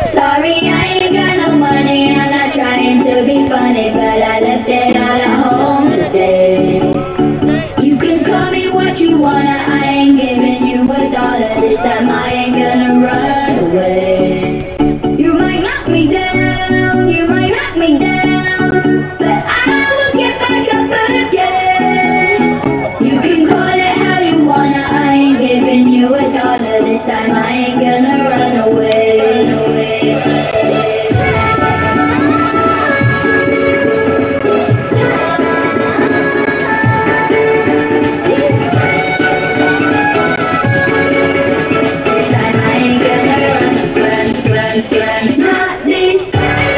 Sorry, I ain't got no money, I'm not trying to be funny, but I left it all at home today. You can call me what you wanna, I ain't giving you $1 this time, I ain't gonna run away. You might knock me down, you might knock me down, but I will get back up again. You can call it how you wanna, I ain't giving you $1 this time, I ain't gonna run away. Not this time.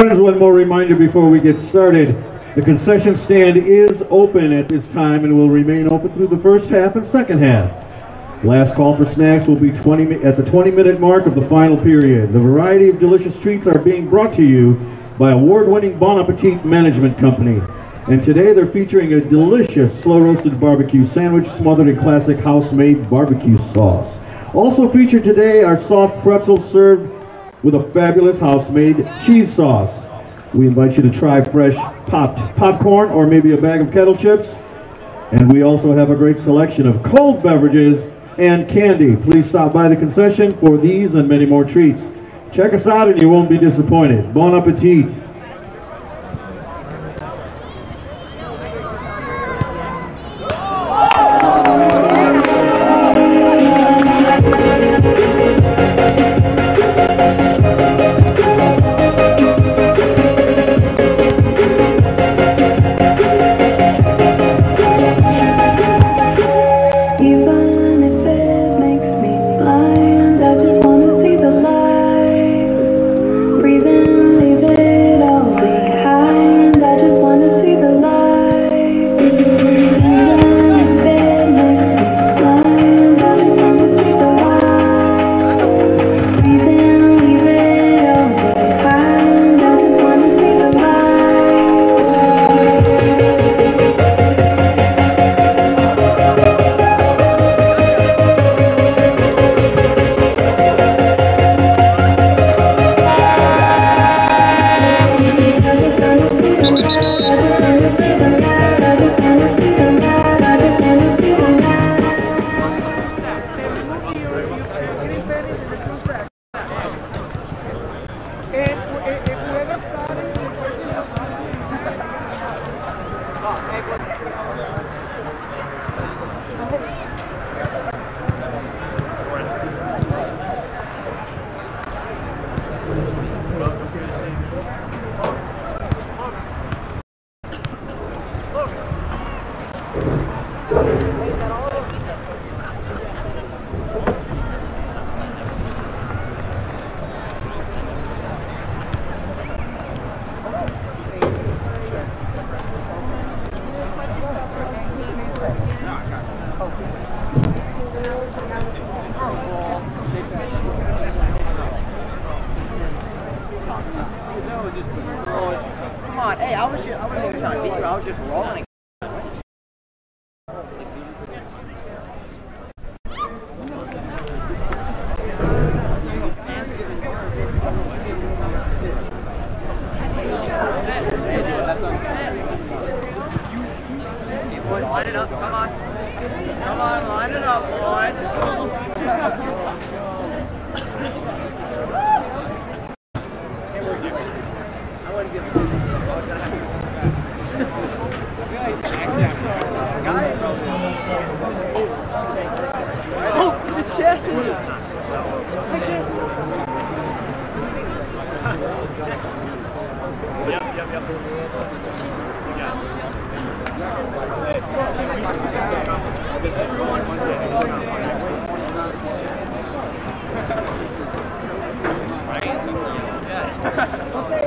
Friends, one more reminder before we get started. The concession stand is open at this time and will remain open through the first half and second half. Last call for snacks will be at the 20-minute mark of the final period. The variety of delicious treats are being brought to you by award-winning Bon Appetit Management Company. And today they're featuring a delicious slow-roasted barbecue sandwich smothered in classic house-made barbecue sauce. Also featured today are soft pretzels served with a fabulous house-made cheese sauce. We invite you to try fresh popped popcorn or maybe a bag of kettle chips. And we also have a great selection of cold beverages and candy. Please stop by the concession for these and many more treats. Check us out and you won't be disappointed. Bon appetit.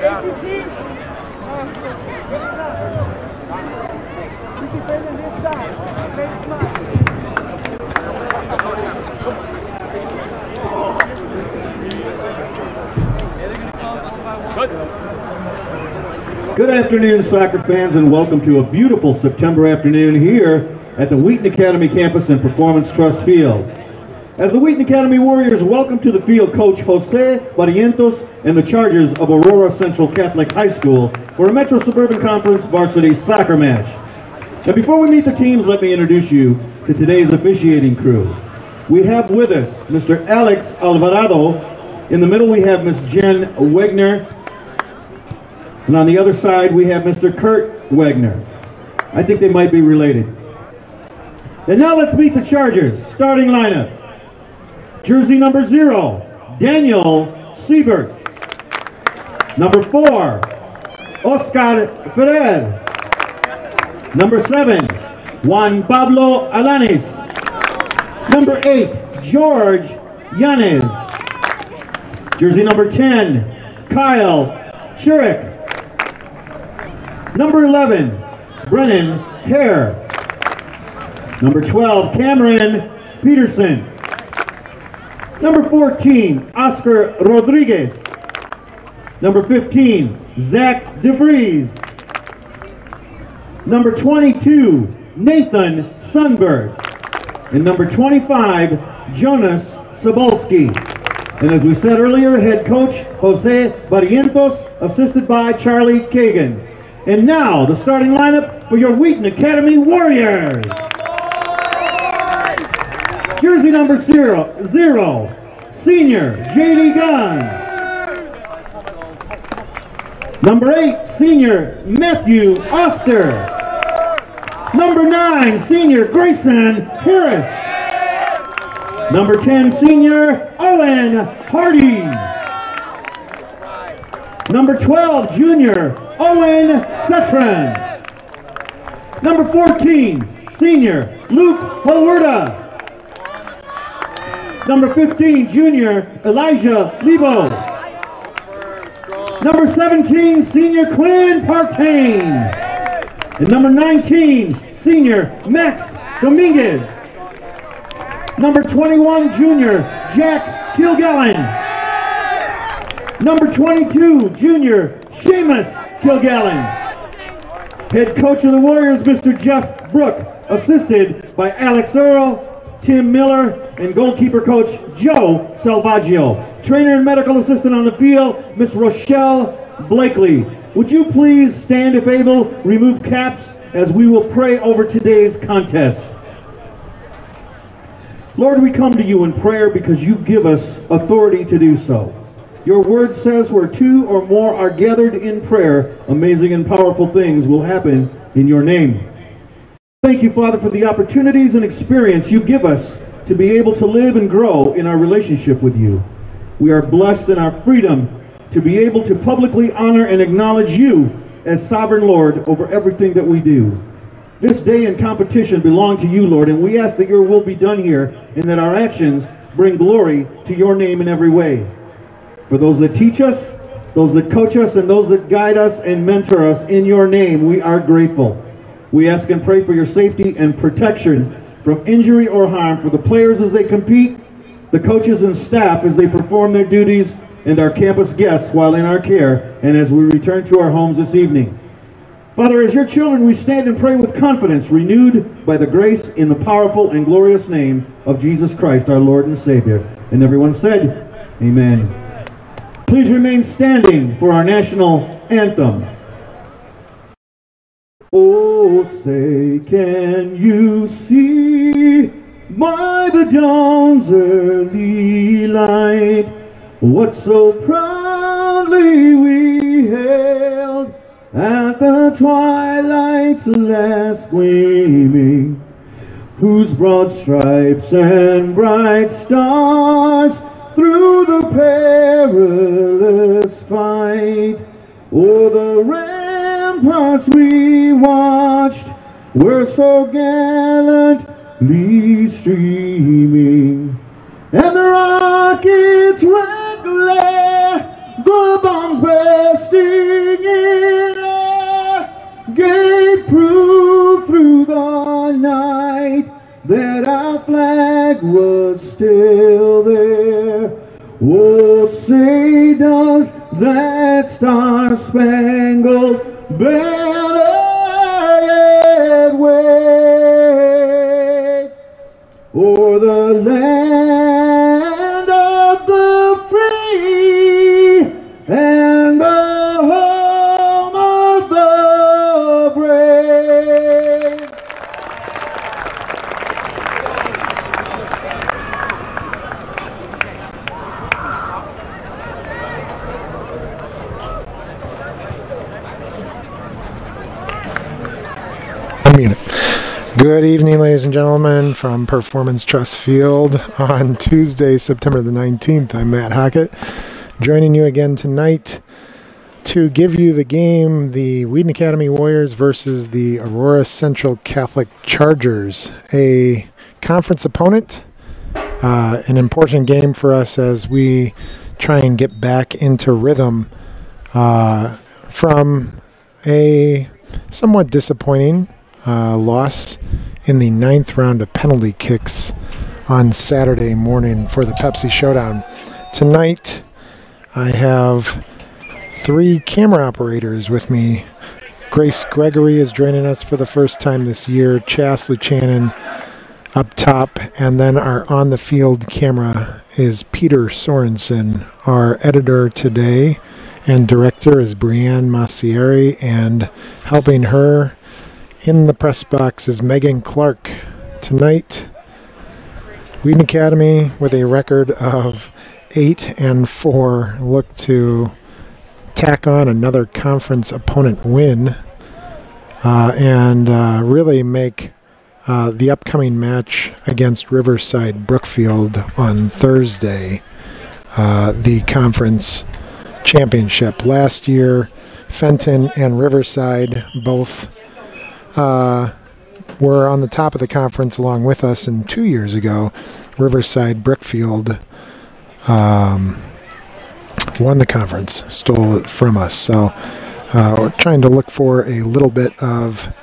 ACC. Good afternoon, soccer fans, and welcome to a beautiful September afternoon here at the Wheaton Academy campus and Performance Trust Field. As the Wheaton Academy Warriors welcome to the field Coach Jose Barrientos and the Chargers of Aurora Central Catholic High School for a Metro Suburban Conference varsity soccer match. Now before we meet the teams, let me introduce you to today's officiating crew. We have with us Mr. Alex Alvarado. In the middle we have Ms. Jen Wegner. And on the other side we have Mr. Kurt Wegner. I think they might be related. And now let's meet the Chargers. Starting lineup. Jersey number 0, Daniel Siebert. Number 4, Oscar Ferrer. Number 7, Juan Pablo Alanis. Number 8, George Yanez. Jersey number 10, Kyle Shurik. Number 11, Brennan Hare. Number 12, Cameron Peterson. Number 14, Oscar Rodriguez. Number 15, Zach DeVries. Number 22, Nathan Sundberg. And number 25, Jonas Sobolski. And as we said earlier, head coach Jose Barrientos, assisted by Charlie Kagan. And now, the starting lineup for your Wheaton Academy Warriors. Jersey number 0, senior J.D. Gunn. Number 8, senior Matthew Oster. Number 9, senior Grayson Harris. Number 10, senior Owen Hardy. Number 12, junior Owen Setran. Number 14, senior Luke Holwerda. Number 15, junior Elijah Lebo. Number 17, senior Quinn Partain. And number 19, senior Max Dominguez. Number 21, junior Jack Kilgallen. Number 22, junior Seamus Kilgallen. Head coach of the Warriors, Mr. Jeff Brook, assisted by Alex Earl, Tim Miller, and goalkeeper coach Joe Salvaggio. Trainer and medical assistant on the field, Miss Rochelle Blakely. Would you please stand if able, remove caps, as we will pray over today's contest. Lord, we come to you in prayer because you give us authority to do so. Your word says where 2 or more are gathered in prayer, amazing and powerful things will happen in your name. Thank you, Father, for the opportunities and experience you give us to be able to live and grow in our relationship with you. We are blessed in our freedom to be able to publicly honor and acknowledge you as sovereign Lord over everything that we do. This day and competition belong to you, Lord, and we ask that your will be done here and that our actions bring glory to your name in every way. For those that teach us, those that coach us, and those that guide us and mentor us in your name, we are grateful. We ask and pray for your safety and protection from injury or harm for the players as they compete, the coaches and staff as they perform their duties, and our campus guests while in our care and as we return to our homes this evening. Father, as your children, we stand and pray with confidence, renewed by the grace in the powerful and glorious name of Jesus Christ, our Lord and Savior. And everyone said, amen. Please remain standing for our national anthem. Oh, say, can you see by the dawn's early light what so proudly we hailed at the twilight's last gleaming, whose broad stripes and bright stars through the perilous fight o'er the ramparts we watched were so gallantly streaming, and the rockets' red glare, the bombs bursting in air, gave proof through the night that our flag was still there. Oh, say does that star-spangled banner yet wave o'er the land of the free and the home of the brave. Good evening, ladies and gentlemen, from Performance Trust Field on Tuesday, September the 19th. I'm Matt Hockett, joining you again tonight to give you the game, the Wheaton Academy Warriors versus the Aurora Central Catholic Chargers, a conference opponent, an important game for us as we try and get back into rhythm from a somewhat disappointing loss in the 9th round of penalty kicks on Saturday morning for the Pepsi Showdown. Tonight, I have 3 camera operators with me. Grace Gregory is joining us for the first time this year. Chas Luchanan up top, and then our on-the-field camera is Peter Sorensen. Our editor today and director is Brianne Massieri, and helping her in the press box is Megan Clark. Tonight, Wheaton Academy, with a record of 8-4, look to tack on another conference opponent win and really make the upcoming match against Riverside Brookfield on Thursday the conference championship. Last year, Fenton and Riverside both were on the top of the conference along with us, and 2 years ago, Riverside Brookfield won the conference, stole it from us. So we're trying to look for a little bit of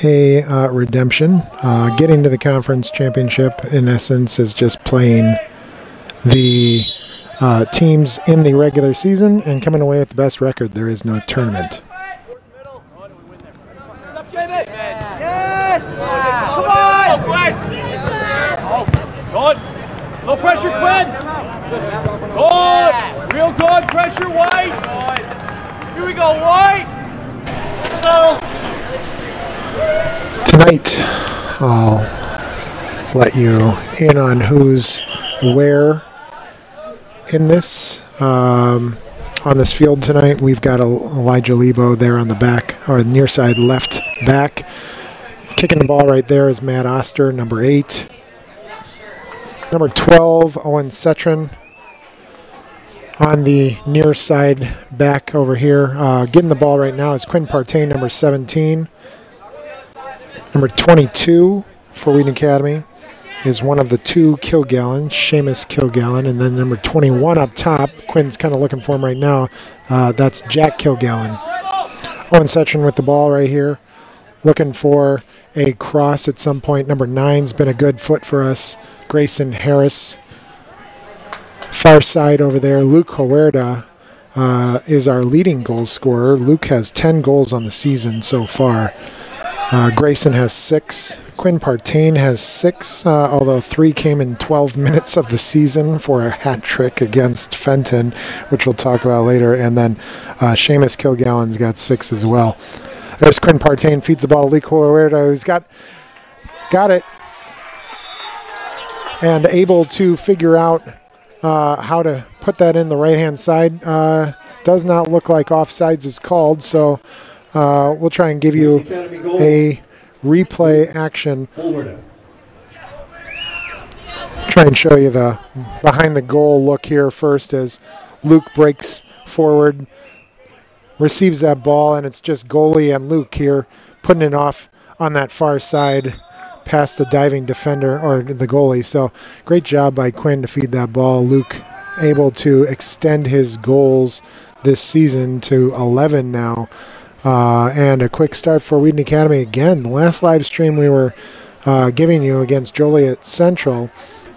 a redemption. Getting to the conference championship, in essence, is just playing the teams in the regular season and coming away with the best record. There is no tournament. Yes! Come on! Good. No pressure, Quinn. Good. Real good. Pressure, White. Here we go, White. Go. Tonight, I'll let you in on who's where in this. On this field tonight, we've got Elijah Lebo there on the back, or near side left back. Kicking the ball right there is Matt Oster, number 8. Number 12, Owen Cetron. On the near side back over here, getting the ball right now is Quinn Partain, number 17. Number 22 for Wheaton Academy is one of the 2 Kilgallen, Seamus Kilgallen, and then number 21 up top, Quinn's kind of looking for him right now, that's Jack Kilgallen. Owen Cetron with the ball right here, looking for a cross at some point. Number 9's been a good foot for us, Grayson Harris. Far side over there, Luke Huerta is our leading goal scorer. Luke has 10 goals on the season so far. Grayson has 6. Quinn Partain has 6, although 3 came in 12 minutes of the season for a hat trick against Fenton, which we'll talk about later. And then Seamus Kilgallen's got 6 as well. There's Quinn Partain, feeds the ball to Luke Huerta, who's got it and able to figure out how to put that in the right-hand side. Does not look like offsides is called, so we'll try and give you a replay action. Try and show you the behind the goal look here first as Luke breaks forward, receives that ball, and it's just goalie and Luke here putting it off on that far side past the diving defender or the goalie. So great job by Quinn to feed that ball. Luke able to extend his goals this season to 11 now. And a quick start for Wheaton Academy again. The last live stream we were giving you against Joliet Central,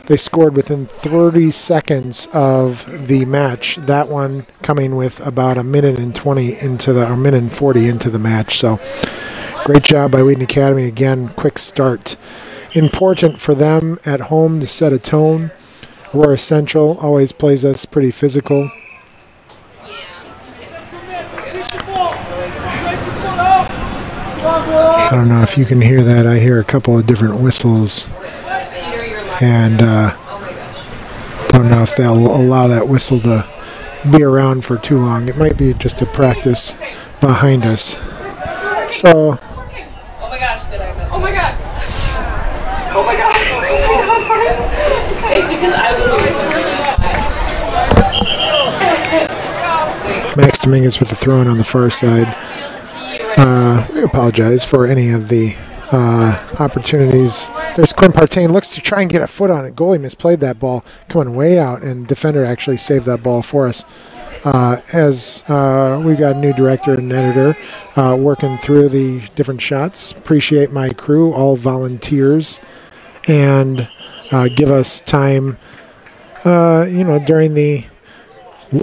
they scored within 30 seconds of the match. That one coming with about a minute and 20 into the, or minute and 40 into the match. So great job by Wheaton Academy again. Quick start. Important for them at home to set a tone. Aurora Central always plays us pretty physical. I don't know if you can hear that. I hear a couple of different whistles, and don't know if they'll allow that whistle to be around for too long. It might be just a practice behind us. So, Oh my gosh, did I miss? Oh my god! Oh my god! Oh my god! It's because I was doing something. Max Dominguez with the throw-in on the far side. We apologize for any of the opportunities. There's Quinn Partain, looks to try and get a foot on it. Goalie misplayed that ball, coming way out, and defender actually saved that ball for us. as we've got a new director and editor working through the different shots. Appreciate my crew, all volunteers, and give us time, during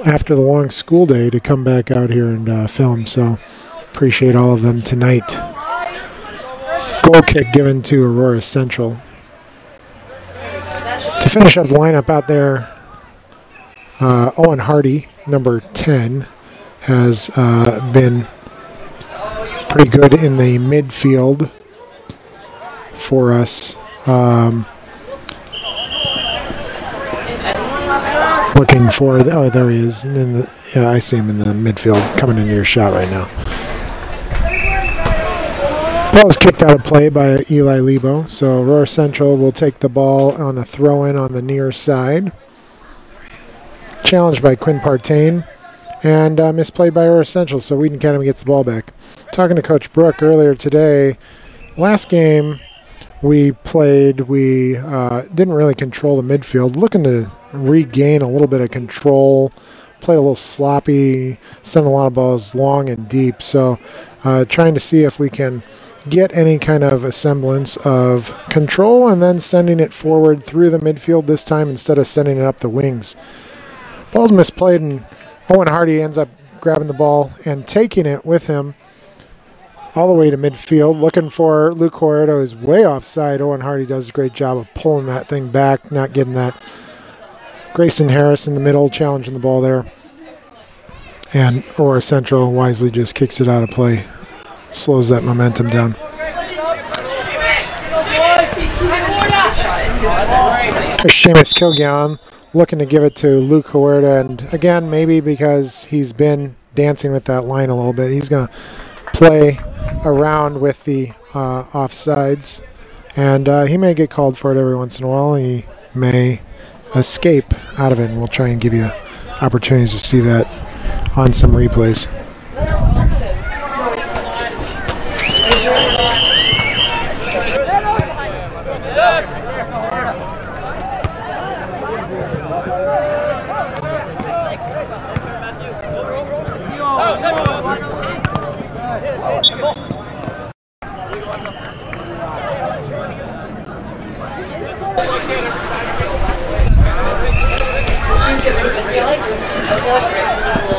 after the long school day to come back out here and film. So appreciate all of them tonight. Goal kick given to Aurora Central. To finish up the lineup out there, Owen Hardy, number 10, has been pretty good in the midfield for us. Looking for, oh, there he is. Yeah, I see him in the midfield coming into your shot right now. Ball was kicked out of play by Eli Lebo, so Aurora Central will take the ball on a throw-in on the near side. Challenged by Quinn Partain, and misplayed by Aurora Central, so Wheaton Academy gets the ball back. Talking to Coach Brook earlier today, last game we played, we didn't really control the midfield, looking to regain a little bit of control, played a little sloppy, sent a lot of balls long and deep, so trying to see if we can get any kind of a semblance of control and then sending it forward through the midfield this time instead of sending it up the wings. Ball's misplayed, and Owen Hardy ends up grabbing the ball and taking it with him all the way to midfield, looking for Luke Huerta, who's way offside. Owen Hardy does a great job of pulling that thing back, not getting that. Grayson Harris in the middle, challenging the ball there. And Aurora Central wisely just kicks it out of play, slows that momentum down. Seamus Kilgallen looking to give it to Luke Huerta, and again, maybe because he's been dancing with that line a little bit, he's going to play around with the offsides, and he may get called for it every once in a while. He may escape out of it, and we'll try and give you opportunities to see that on some replays.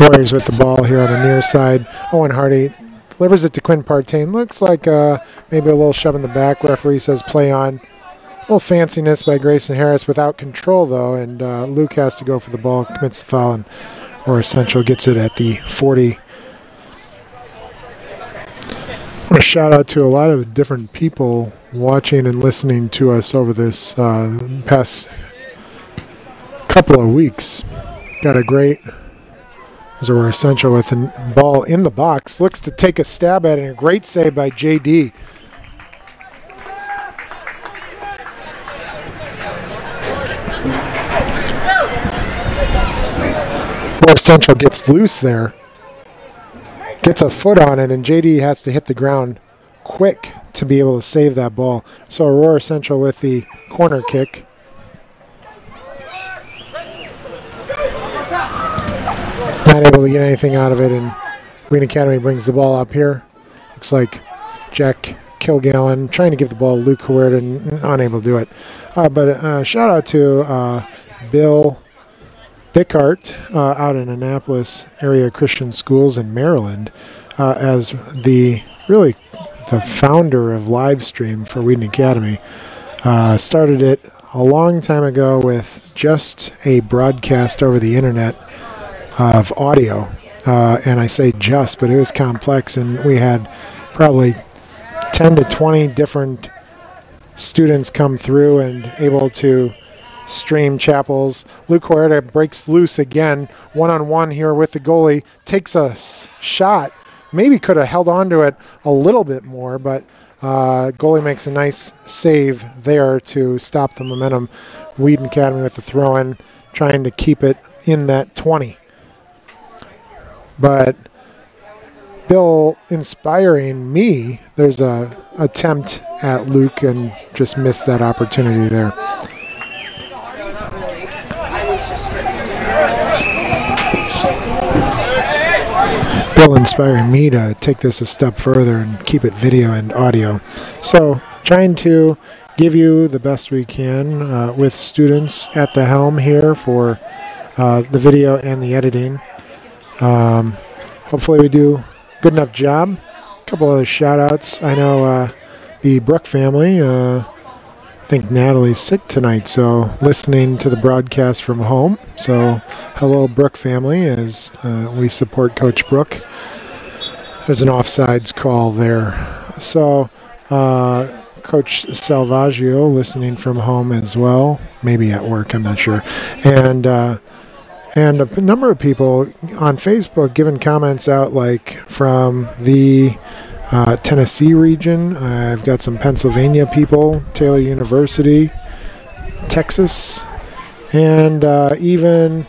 Warriors with the ball here on the near side. Owen Hardy delivers it to Quinn Partain. Looks like maybe a little shove in the back. Referee says play on. A little fanciness by Grayson Harris without control, though, and Luke has to go for the ball, commits the foul, and Aurora Central gets it at the 40. I want to shout out to a lot of different people watching and listening to us over this past couple of weeks. Got a great, as Aurora Central with the ball in the box, looks to take a stab at it, and a great save by JD. Aurora Central gets loose there, gets a foot on it, and JD has to hit the ground quick to be able to save that ball. So Aurora Central with the corner kick. Not able to get anything out of it, and Wheaton Academy brings the ball up here. Looks like Jack Kilgallen trying to give the ball to Luke Huerta and unable to do it. But shout out to Bill Bickart out in Annapolis area Christian schools in Maryland as the founder of Livestream for Wheaton Academy. Started it a long time ago with just a broadcast over the internet of audio, and I say just, but it was complex, and we had probably 10 to 20 different students come through and able to stream chapels. Luke Huerta breaks loose again, one-on-one here with the goalie, takes a shot, maybe could have held on to it a little bit more, but goalie makes a nice save there to stop the momentum. Wheaton Academy with the throw-in, trying to keep it in that 20. But Bill inspiring me, there's a attempt at Luke and just missed that opportunity there. still inspiring me to take this a step further and keep it video and audio. So trying to give you the best we can with students at the helm here for the video and the editing. Hopefully we do a good enough job. A couple other shout outs. I know the Brook family, I think Natalie's sick tonight, so listening to the broadcast from home. So hello Brook family, as we support Coach Brook. There's an offsides call there. So Coach Salvaggio listening from home as well, maybe at work, I'm not sure. And a number of people on Facebook giving comments out, like from the Tennessee region. I've got some Pennsylvania people, Taylor University, Texas, and even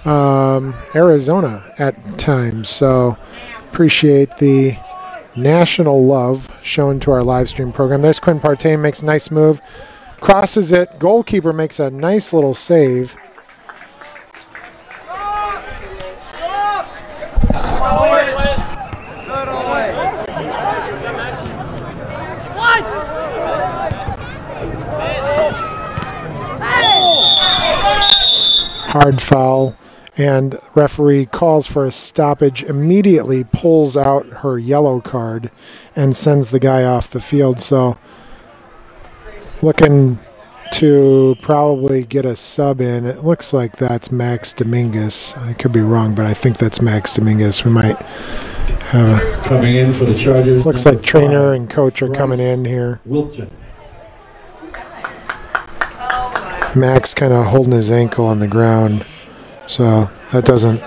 Arizona at times. So appreciate the national love shown to our live stream program. There's Quinn Partain, makes a nice move, crosses it, goalkeeper makes a nice little save. Hard foul, and referee calls for a stoppage, immediately pulls out her yellow card and sends the guy off the field. So looking to probably get a sub in. It looks like that's Max Dominguez. I could be wrong, but I think that's Max Dominguez. We might have a, coming in for the Chargers. Looks like trainer and coach are coming in here. Wilton. Max kind of holding his ankle on the ground, so that doesn't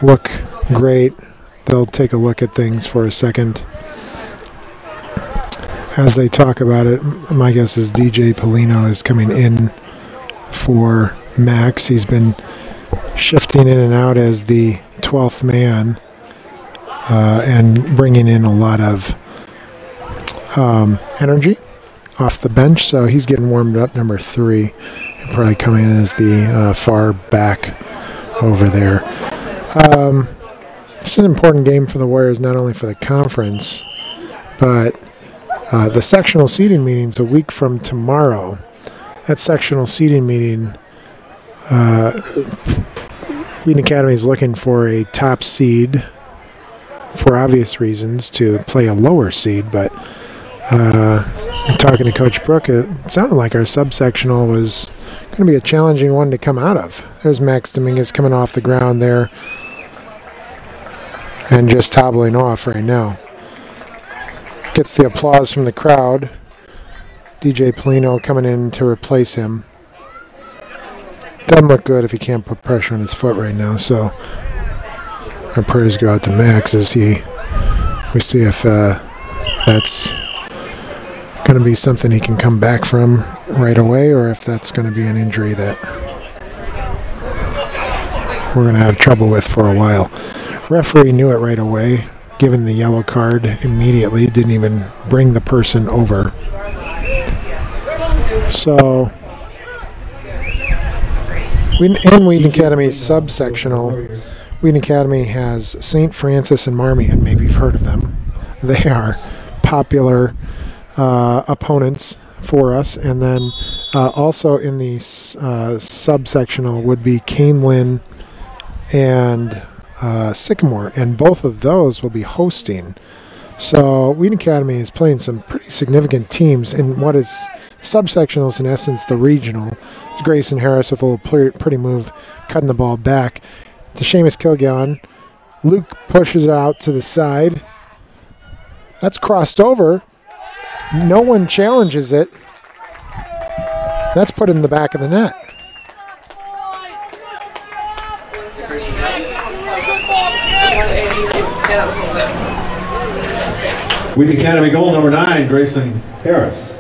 look great. They'll take a look at things for a second. As they talk about it, my guess is DJ Polino is coming in for Max. He's been shifting in and out as the 12th man and bringing in a lot of energy off the bench, so he's getting warmed up, number 3. He'll probably come in as the far back over there. This is an important game for the Warriors, not only for the conference, but the sectional seeding meeting's a week from tomorrow. That sectional seeding meeting, Wheaton Academy is looking for a top seed for obvious reasons to play a lower seed, but talking to Coach Brook, it sounded like our subsectional was going to be a challenging one to come out of. There's Max Dominguez coming off the ground there and just hobbling off right now. Gets the applause from the crowd. DJ Polino coming in to replace him. Doesn't look good if he can't put pressure on his foot right now, so our prayers go out to Max as we see if that's going to be something he can come back from right away, or if that's going to be an injury that we're going to have trouble with for a while. Referee knew it right away, given the yellow card immediately, didn't even bring the person over. So in Wheaton Academy subsectional, Wheaton Academy has St. Francis and Marmion. Maybe you've heard of them. They are popular opponents for us. And then also in the subsectional would be Cane Lynn and Sycamore, and both of those will be hosting. So Wheaton Academy is playing some pretty significant teams in what is subsectionals, in essence the regional. Grayson Harris with a little pretty move, cutting the ball back to Seamus Kilgallen. Luke pushes it out to the side. That's crossed over. No one challenges it. That's put in the back of the net. Wheaton Academy goal number 9, Grayson Harris.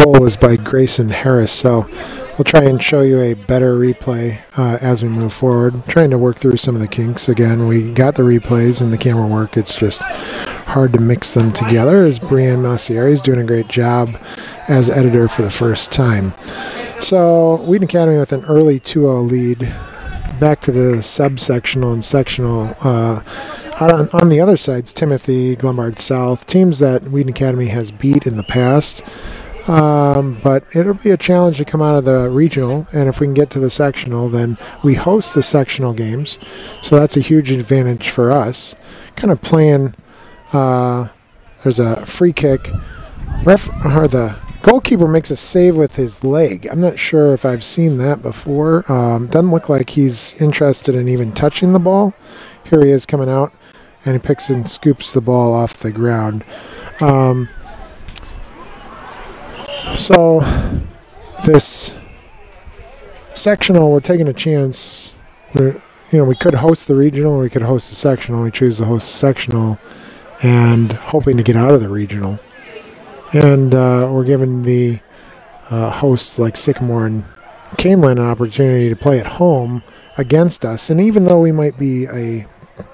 Goal was by Grayson Harris, so We'll try and show you a better replay as we move forward. Trying to work through some of the kinks. Again, we got the replays and the camera work. It's just hard to mix them together, as Brianne Massieri is doing a great job as editor for the first time. So Wheaton Academy with an early 2-0 lead. Back to the subsectional and sectional. On the other sides, Timothy, Glenbard South, teams that Wheaton Academy has beat in the past. But it'll be a challenge to come out of the regional, and if we can get to the sectional, then we host the sectional games. So that's a huge advantage for us. Kind of playing, there's a free kick. The goalkeeper makes a save with his leg. I'm not sure if I've seen that before. Doesn't look like he's interested in even touching the ball. Here he is coming out, and he picks and scoops the ball off the ground. So this sectional, we're taking a chance. We could host the regional, or we could host the sectional. We choose to host the sectional and hoping to get out of the regional. And we're giving the hosts like Sycamore and Caneland an opportunity to play at home against us. And even though we might be a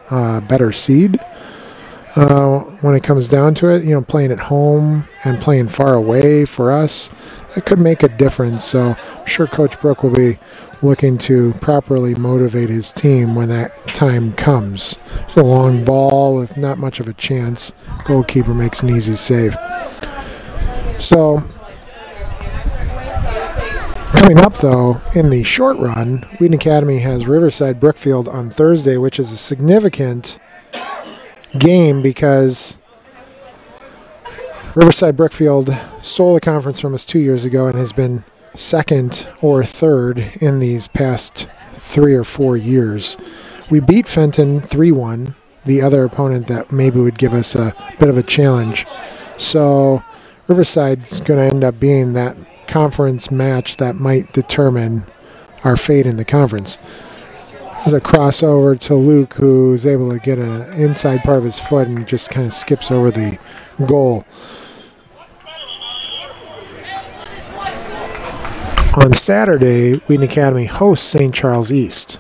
better seed, when it comes down to it, playing at home and playing far away for us, it could make a difference. So I'm sure Coach Brook will be looking to properly motivate his team when that time comes. It's a long ball with not much of a chance. Goalkeeper makes an easy save. So coming up, though, in the short run, Wheaton Academy has Riverside Brookfield on Thursday, which is a significant game because Riverside Brookfield stole the conference from us 2 years ago and has been second or third in these past 3 or 4 years. We beat Fenton 3-1, the other opponent that maybe would give us a bit of a challenge. So Riverside's going to end up being that conference match that might determine our fate in the conference. There's a crossover to Luke, who's able to get an inside part of his foot and just kind of skips over the goal. On Saturday, Wheaton Academy hosts St. Charles East.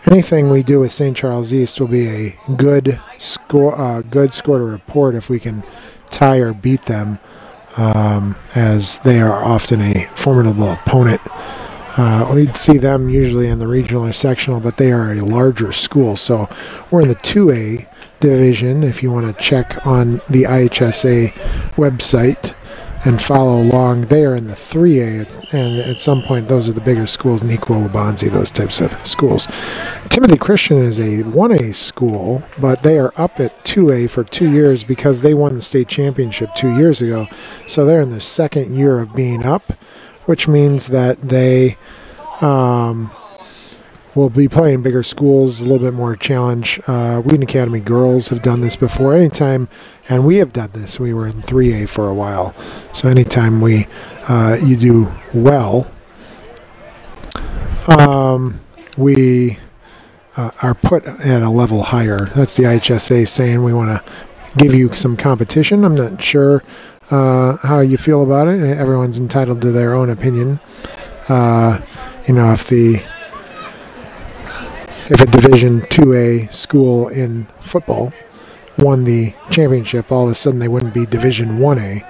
Anything we do with St. Charles East will be a good score to report if we can tie or beat them, as they are often a formidable opponent. We'd see them usually in the regional or sectional, but they are a larger school. So we're in the 2A division if you want to check on the IHSA website and follow along. They are in the 3A, and at some point those are the bigger schools, Nequa, Wabanzi, those types of schools. Timothy Christian is a 1A school, but they are up at 2A for 2 years because they won the state championship 2 years ago. So they're in their second year of being up, which means that they will be playing bigger schools, a little bit more challenge. Wheaton Academy girls have done this before. Anytime, and we have done this, we were in 3A for a while. So anytime you do well, we are put at a level higher. That's the IHSA saying we want to give you some competition. I'm not sure how you feel about it. Everyone's entitled to their own opinion. If a Division 2A school in football won the championship, all of a sudden they wouldn't be Division 1A.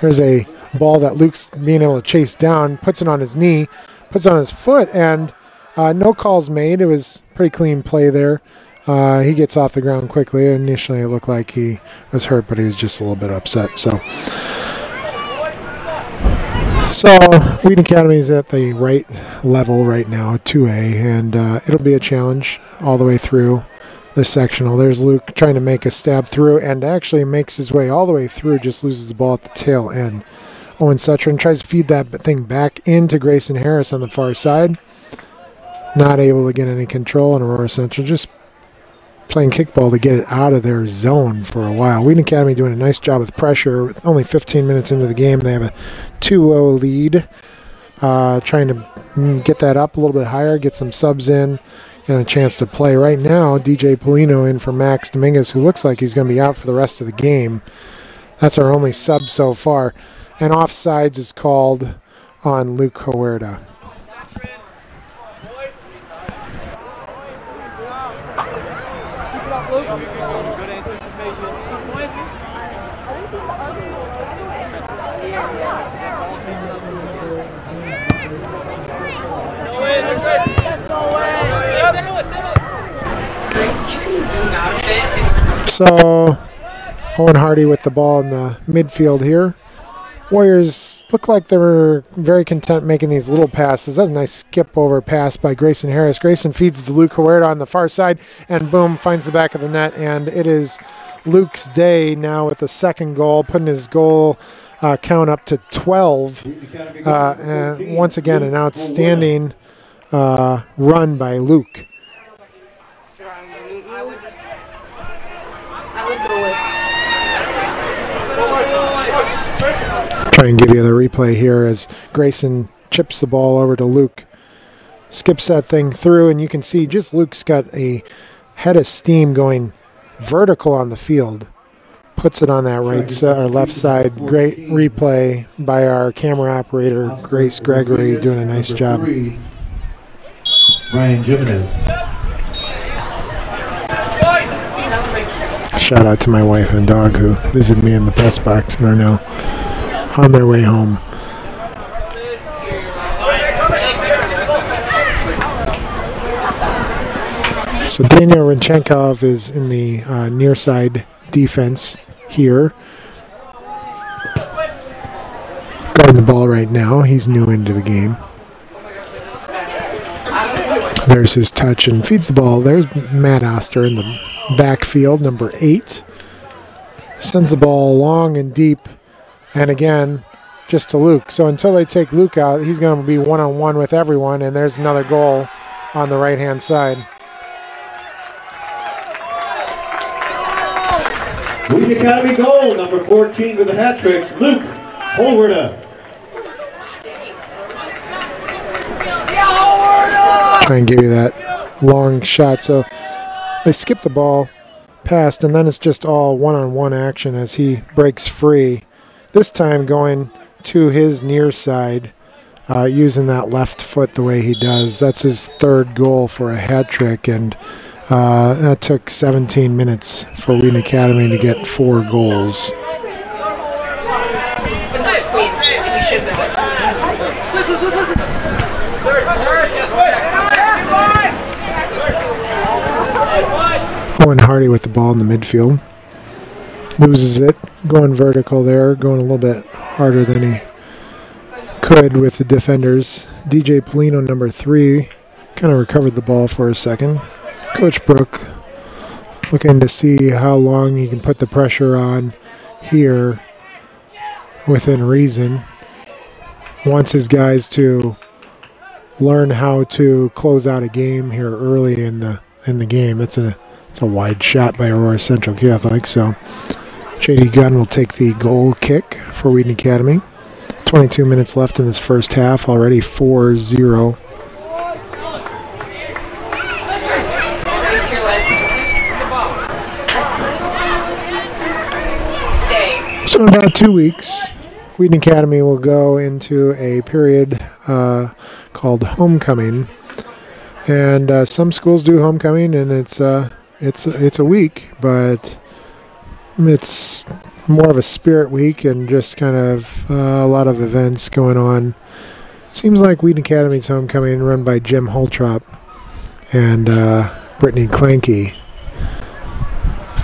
There's a ball that Luke's being able to chase down, puts it on his knee, puts it on his foot, and no calls made. It was pretty clean play there. He gets off the ground quickly. Initially it looked like he was hurt, but he was just a little bit upset. So Wheaton Academy is at the right level right now, 2A, and it'll be a challenge all the way through the sectional. There's Luke trying to make a stab through and actually makes his way all the way through, just loses the ball at the tail end. Owen Sutron tries to feed that thing back into Grayson Harris on the far side. Not able to get any control, and Aurora Central just playing kickball to get it out of their zone for a while. Wheaton Academy doing a nice job with pressure. With only 15 minutes into the game, they have a 2-0 lead. Trying to get that up a little bit higher, get some subs in, and a chance to play. Right now, DJ Polino in for Max Dominguez, who looks like he's going to be out for the rest of the game. That's our only sub so far. And offsides is called on Luke Huerta. So Owen Hardy with the ball in the midfield here. Warriors look like they were very content making these little passes. That's a nice skip over pass by Grayson Harris. Grayson feeds it to Luke Huerta on the far side, and boom, finds the back of the net. And it is Luke's day now with the second goal, putting his goal count up to 12. And once again, an outstanding run by Luke. Try and give you the replay here as Grayson chips the ball over to Luke. Skips that thing through, and you can see just Luke's got a head of steam going vertical on the field. Puts it on that right side or left side. Great replay by our camera operator, Grace Gregory, doing a nice job. Ryan Jimenez. Shout out to my wife and dog who visited me in the press box and are now on their way home. So Daniel Rinchenkov is in the near side defense here. Guarding the ball right now. He's new into the game. There's his touch and feeds the ball. There's Matt Oster in the backfield, number 8. Sends the ball long and deep. And again, just to Luke. So until they take Luke out, he's going to be one-on-one with everyone. And there's another goal on the right-hand side. Wheaton Academy goal, number 14 with a hat trick, Luke Huerta. Try and give you that long shot. So they skip the ball past, and then it's just all one-on-one action as he breaks free. This time going to his near side, using that left foot the way he does. That's his third goal for a hat trick, and that took 17 minutes for Wheaton Academy to get 4 goals. Owen Hardy with the ball in the midfield. Loses it, going vertical there, going a little bit harder than he could with the defenders. DJ Polino, number 3, kind of recovered the ball for a second. Coach Brook looking to see how long he can put the pressure on here within reason. Wants his guys to learn how to close out a game here early in the game. It's a wide shot by Aurora Central Catholic. So J.D. Gunn will take the goal kick for Wheaton Academy. 22 minutes left in this first half, already 4-0. So in about 2 weeks, Wheaton Academy will go into a period called homecoming. And some schools do homecoming, and it's a week, but it's more of a spirit week and just kind of a lot of events going on. Seems like Wheaton Academy's homecoming, run by Jim Holtrop and Brittany Clanky.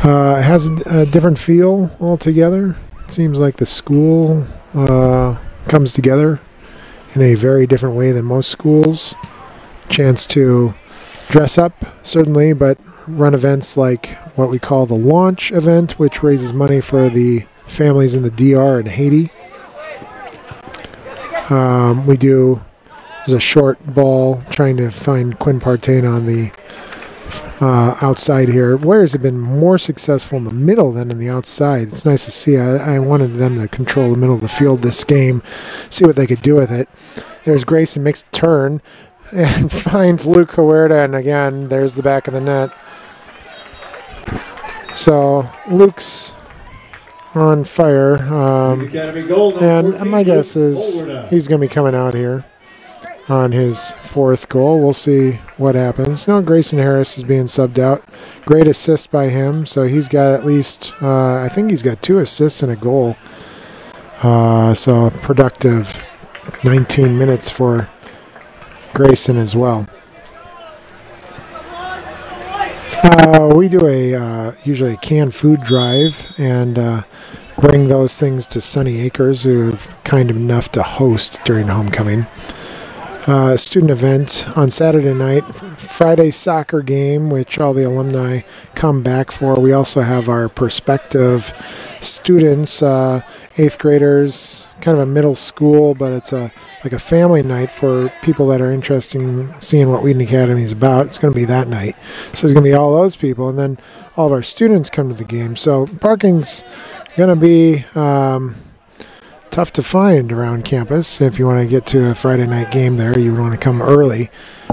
It has a different feel altogether. It seems like the school comes together in a very different way than most schools. Chance to dress up, certainly, but run events like what we call the launch event, which raises money for the families in the DR and Haiti. There's a short ball trying to find Quinn Partain on the outside here. Warriors have been more successful in the middle than in the outside. It's nice to see. I wanted them to control the middle of the field this game, see what they could do with it. There's Grayson, makes a turn and finds Luke Huerta, and again, there's the back of the net. So Luke's on fire. Academy goal, And 14, my guess is Olwerda. he's going to be coming out here on his fourth goal. We'll see what happens. No, Grayson Harris is being subbed out. Great assist by him. So he's got at least, I think he's got 2 assists and a goal. So productive 19 minutes for Grayson as well. We do usually a canned food drive and bring those things to Sunny Acres, who are kind enough to host during homecoming. Student event on Saturday night, Friday soccer game, which all the alumni come back for. We also have our prospective students, 8th graders, kind of a middle school, but it's like a family night for people that are interested in seeing what Wheaton Academy is about. It's going to be that night. So there's going to be all those people, and then all of our students come to the game. So parking's going to be tough to find around campus. If you want to get to a Friday night game there, you want to come early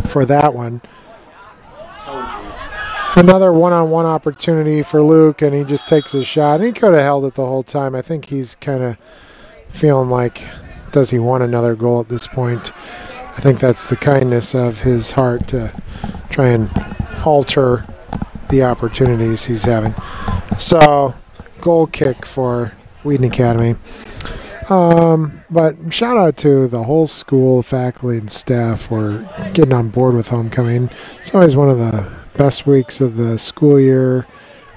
for that one. Another one-on-one opportunity for Luke, and he just takes a shot. And he could have held it the whole time. I think he's kind of feeling like, does he want another goal at this point? I think that's the kindness of his heart to try and alter the opportunities he's having. So, goal kick for Wheaton Academy. But shout out to the whole school, faculty, and staff for getting on board with homecoming. It's always one of the best weeks of the school year.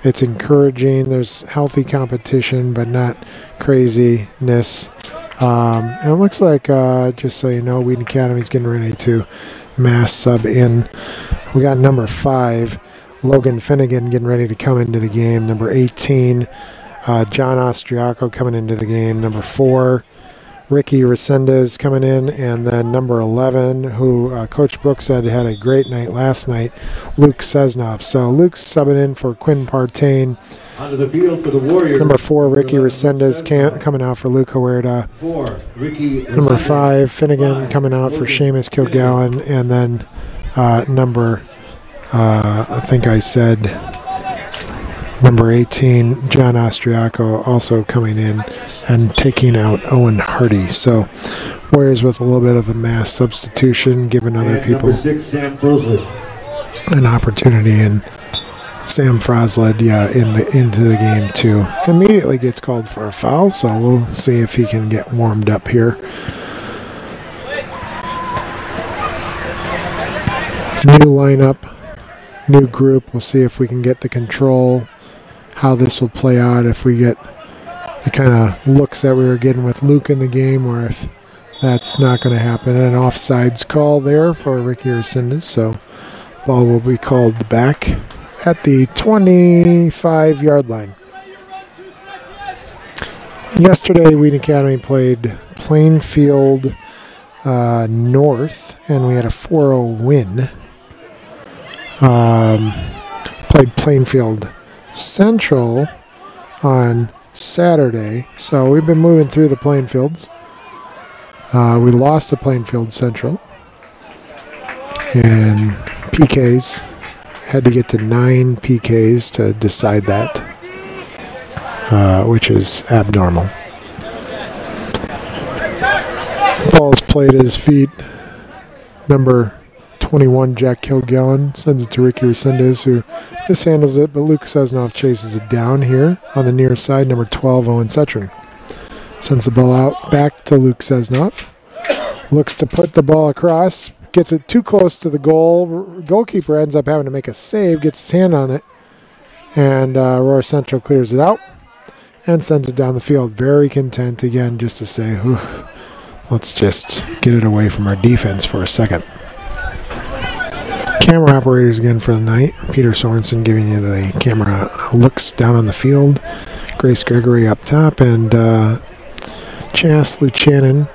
It's encouraging. There's healthy competition, but not craziness. And it looks like, just so you know, Wheaton Academy is getting ready to mass sub in. We got number 5, Logan Finnegan, getting ready to come into the game. Number 18, John Austriaco coming into the game. Number 4, Ricky Resendez coming in. And then number 11, who Coach Brooks said had a great night last night, Luke Sesnoff. So Luke's subbing in for Quinn Partain. Onto the field for the Warriors. Number 4, Ricky Resendez coming out for Luke Huerta. 4, Ricky Number Resendez. 5, Finnegan 5, coming out for Logan Seamus Kilgallen. And then number, I think I said number 18, John Austriaco, also coming in and taking out Owen Hardy. So Warriors with a little bit of a mass substitution, giving other And people number 6, Sam Frosley. an opportunity. And Sam Frosled, into the game too. Immediately gets called for a foul, so we'll see if he can get warmed up here. New lineup, new group. We'll see if we can get the control, how this will play out, if we get the kind of looks that we were getting with Luke in the game, or if that's not going to happen. An offsides call there for Ricky Resendez, so ball will be called back at the 25-yard line. Yesterday, Wheaton Academy played Plainfield North, and we had a 4-0 win. Played Plainfield Central on Saturday, so we've been moving through the Plainfields. We lost to Plainfield Central, and PKs. Had to get to 9 PKs to decide that, which is abnormal. Ball's played at his feet. Number 21, Jack Kilgallen, sends it to Ricky Resendez, who mishandles it, but Luke Sesnoff chases it down here on the near side. Number 12, Owen Setron, sends the ball out back to Luke Sesnoff. Looks to put the ball across. Gets it too close to the goal. Goalkeeper ends up having to make a save, gets his hand on it, and Aurora Central clears it out and sends it down the field. Very content again, just to say, let's just get it away from our defense for a second. Camera operators again for the night. Peter Sorensen giving you the camera looks down on the field. Grace Gregory up top, and Chas Luchanen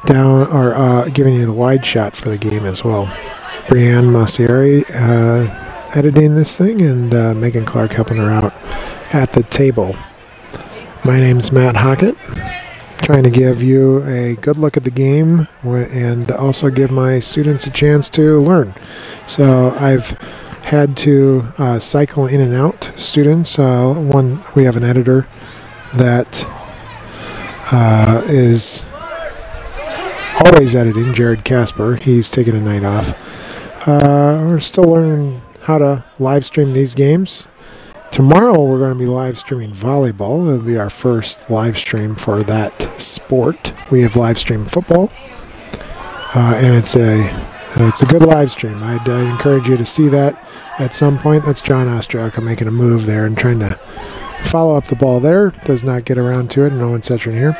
down, or giving you the wide shot for the game as well. Brianne Massieri editing this thing, and Megan Clark helping her out at the table. My name's Matt Hockett, trying to give you a good look at the game and also give my students a chance to learn. So I've had to cycle in and out students. We have an editor that is always editing, Jared Casper. He's taking a night off. We're still learning how to live stream these games. Tomorrow we're going to be live streaming volleyball. It'll be our first live stream for that sport. We have live stream football, and it's a good live stream. I'd encourage you to see that at some point. That's John Ostrowka making a move there and trying to follow up the ball there. Does not get around to it. No one's Setron here.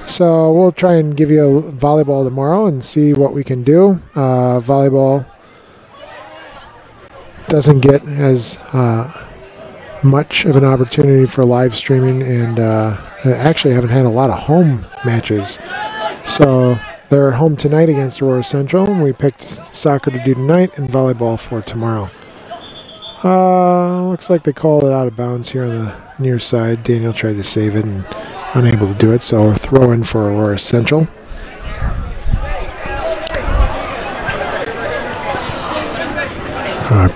So we'll try and give you a volleyball tomorrow and see what we can do. Volleyball doesn't get as much of an opportunity for live streaming, and actually haven't had a lot of home matches. So they're at home tonight against Aurora Central. We picked soccer to do tonight and volleyball for tomorrow. Looks like they called it out of bounds here on the near side. Daniel tried to save it and unable to do it, so throw in for Aurora Central.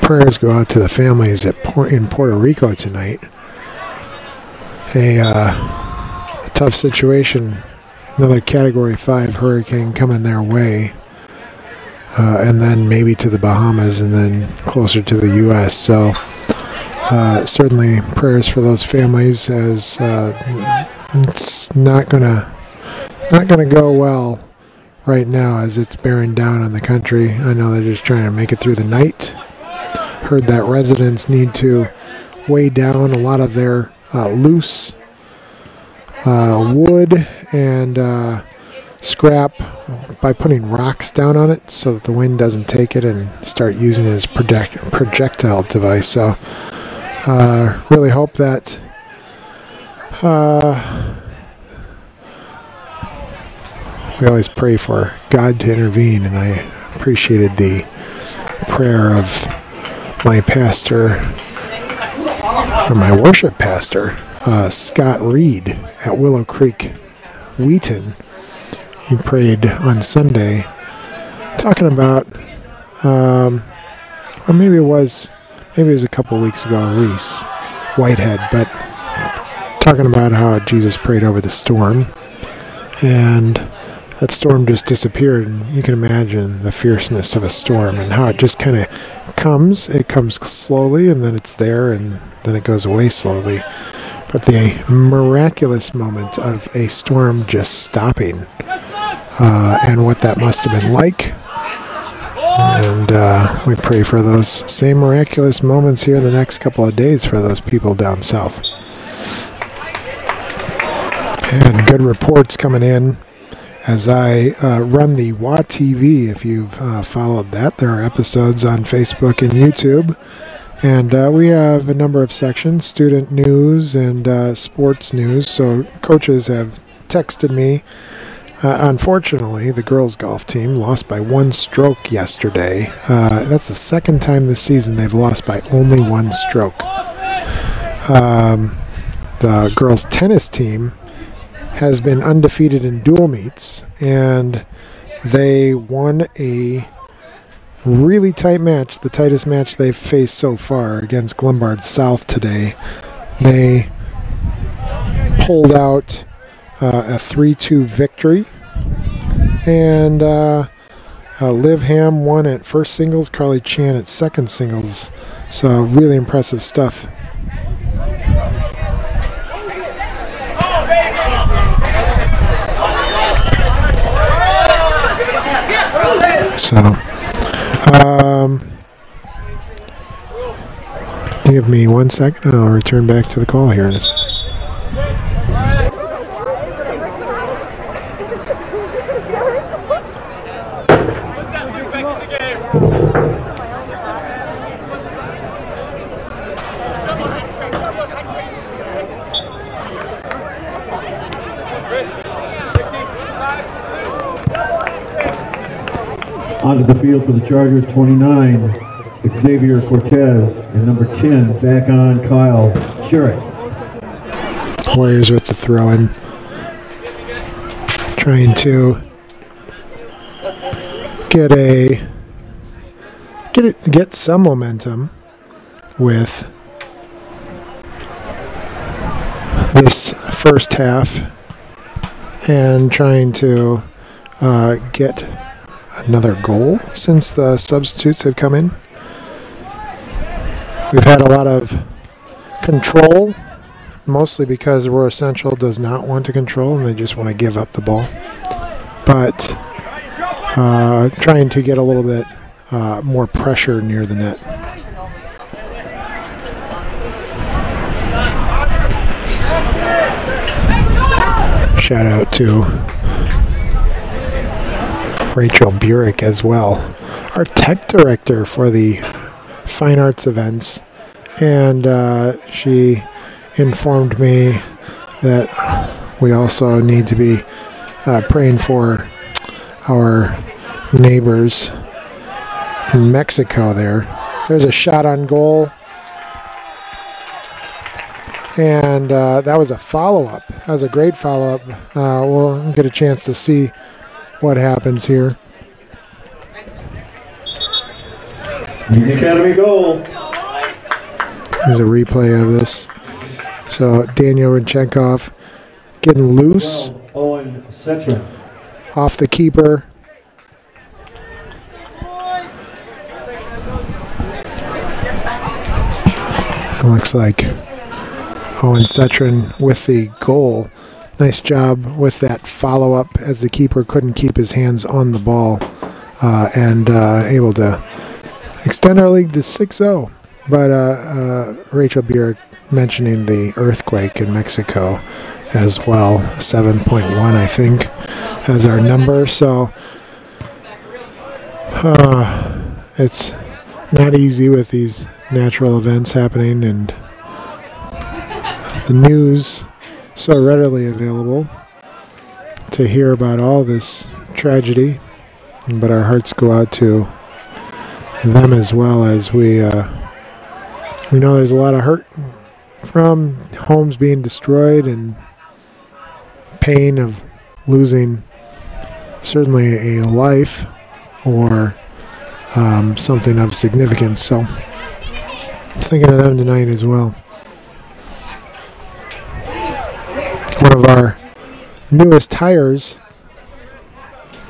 Prayers go out to the families in Puerto Rico tonight. A tough situation. Another Category 5 hurricane coming their way. And then maybe to the Bahamas and then closer to the U.S. So certainly prayers for those families, as it's not gonna go well right now as it's bearing down on the country. I know they're just trying to make it through the night. Heard that residents need to weigh down a lot of their loose wood and scrap by putting rocks down on it so that the wind doesn't take it and start using it as projectile device. So really hope that we always pray for God to intervene, and I appreciated the prayer of my pastor, or my worship pastor, Scott Reed at Willow Creek, Wheaton. He prayed on Sunday talking about, or maybe it was a couple weeks ago, Reese Whitehead, but talking about how Jesus prayed over the storm, and that storm just disappeared. And you can imagine the fierceness of a storm and how it just kind of comes. It comes slowly, and then it's there, and then it goes away slowly. But the miraculous moment of a storm just stopping, and what that must have been like. And we pray for those same miraculous moments here the next couple of days for those people down south. And good reports coming in as I run the WA TV. If you've followed that, there are episodes on Facebook and YouTube. And we have a number of sections, student news and sports news. So coaches have texted me. Unfortunately, the girls' golf team lost by 1 stroke yesterday. That's the second time this season they've lost by only 1 stroke. The girls' tennis team has been undefeated in dual meets, and they won a really tight match, the tightest match they've faced so far, against Glenbard South today. They pulled out a 3-2 victory, and Liv Ham won at first singles, Carly Chan at second singles, so really impressive stuff. So give me 1 second and I'll return back to the call here in a second. Onto the field for the Chargers, 29, Xavier Cortez, and number 10, back on Kyle Sherrick. Warriors with the throw-in, trying to get some momentum with this first half and trying to get another goal since the substitutes have come in. We've had a lot of control, mostly because Aurora Central does not want to control and they just want to give up the ball. But trying to get a little bit more pressure near the net. Shout out to Rachel Burek as well, our tech director for the fine arts events, and she informed me that we also need to be praying for our neighbors in Mexico there. There's a shot on goal. And that was a follow-up. That was a great follow-up. We'll get a chance to see what happens here. Wheaton Academy goal. There's a replay of this. So Daniel Rodchenkov getting loose. Owen Sept Off the keeper. It looks like Owen Setron with the goal. Nice job with that follow-up as the keeper couldn't keep his hands on the ball and able to extend our lead to 6-0. But Rachel Burek mentioning the earthquake in Mexico as well, 7.1 I think as our number. So it's not easy with these natural events happening and the news so readily available to hear about all this tragedy, but our hearts go out to them as well, as we know there's a lot of hurt from homes being destroyed and pain of losing certainly a life or something of significance. So thinking of them tonight as well. One of our newest hires,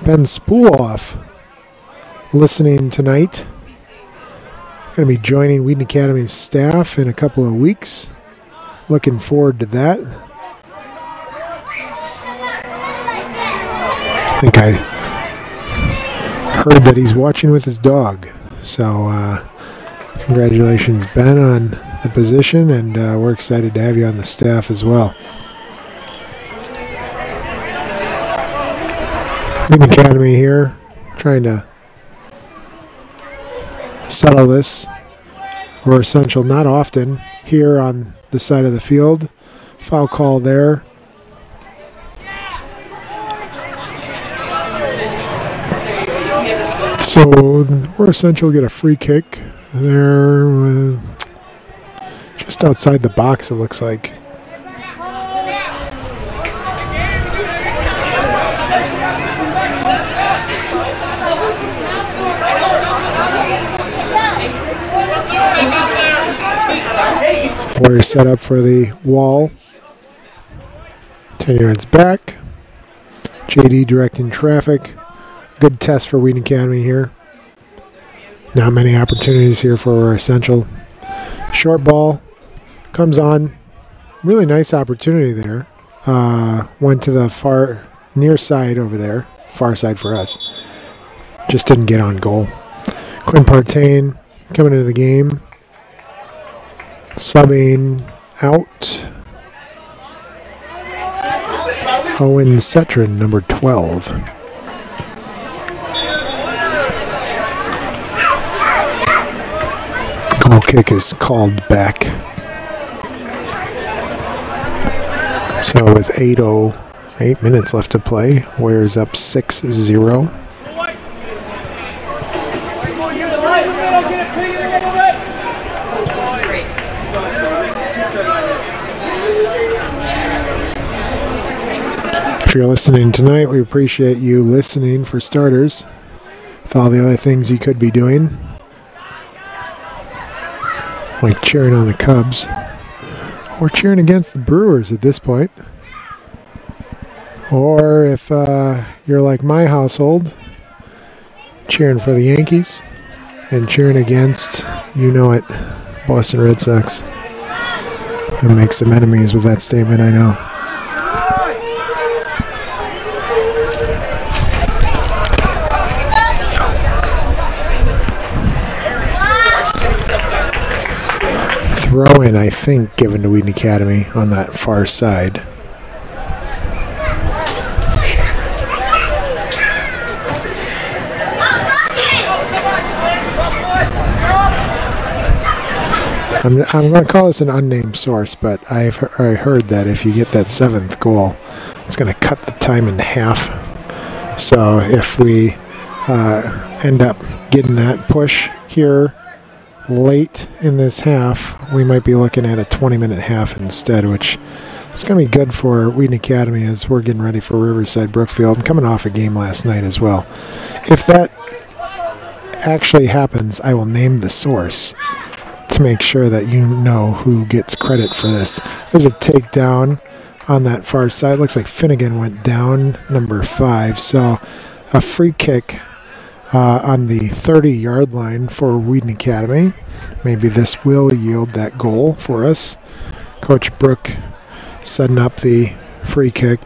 Ben Spooloff, listening tonight. Going to be joining Wheaton Academy's staff in a couple of weeks. Looking forward to that. I think I heard that he's watching with his dog. So congratulations, Ben, on the position, and we're excited to have you on the staff as well. Wheaton Academy here, trying to settle this. We're essential not often here on the side of the field. Foul call there. So we're essential get a free kick there, just outside the box it looks like. Warriors set up for the wall. 10 yards back. JD directing traffic. Good test for Wheaton Academy here. Not many opportunities here for Essential. Short ball comes on. Really nice opportunity there. Went to the far near side over there. Far side for us. Just didn't get on goal. Quinn Partain coming into the game. Subbing out. Owen Setron, number 12. Goal kick is called back. So with 8 minutes left to play, Warriors up 6-0. If you're listening tonight, we appreciate you listening for starters, with all the other things you could be doing, like cheering on the Cubs We're cheering against the Brewers at this point. Or if you're like my household, cheering for the Yankees and cheering against, you know it, Boston Red Sox. I'll make some enemies with that statement, I know. Throw-in, I think, given to Wheaton Academy on that far side. I'm going to call this an unnamed source, but I heard that if you get that 7th goal, it's going to cut the time in half. So if we end up getting that push here late in this half, we might be looking at a 20-minute half instead, which is going to be good for Wheaton Academy as we're getting ready for Riverside Brookfield and coming off a game last night as well. If that actually happens, I will name the source to make sure that you know who gets credit for this. There's a takedown on that far side. Looks like Finnegan went down, number 5. So a free kick on the 30-yard line for Wheaton Academy. Maybe this will yield that goal for us. Coach Brook setting up the free kick.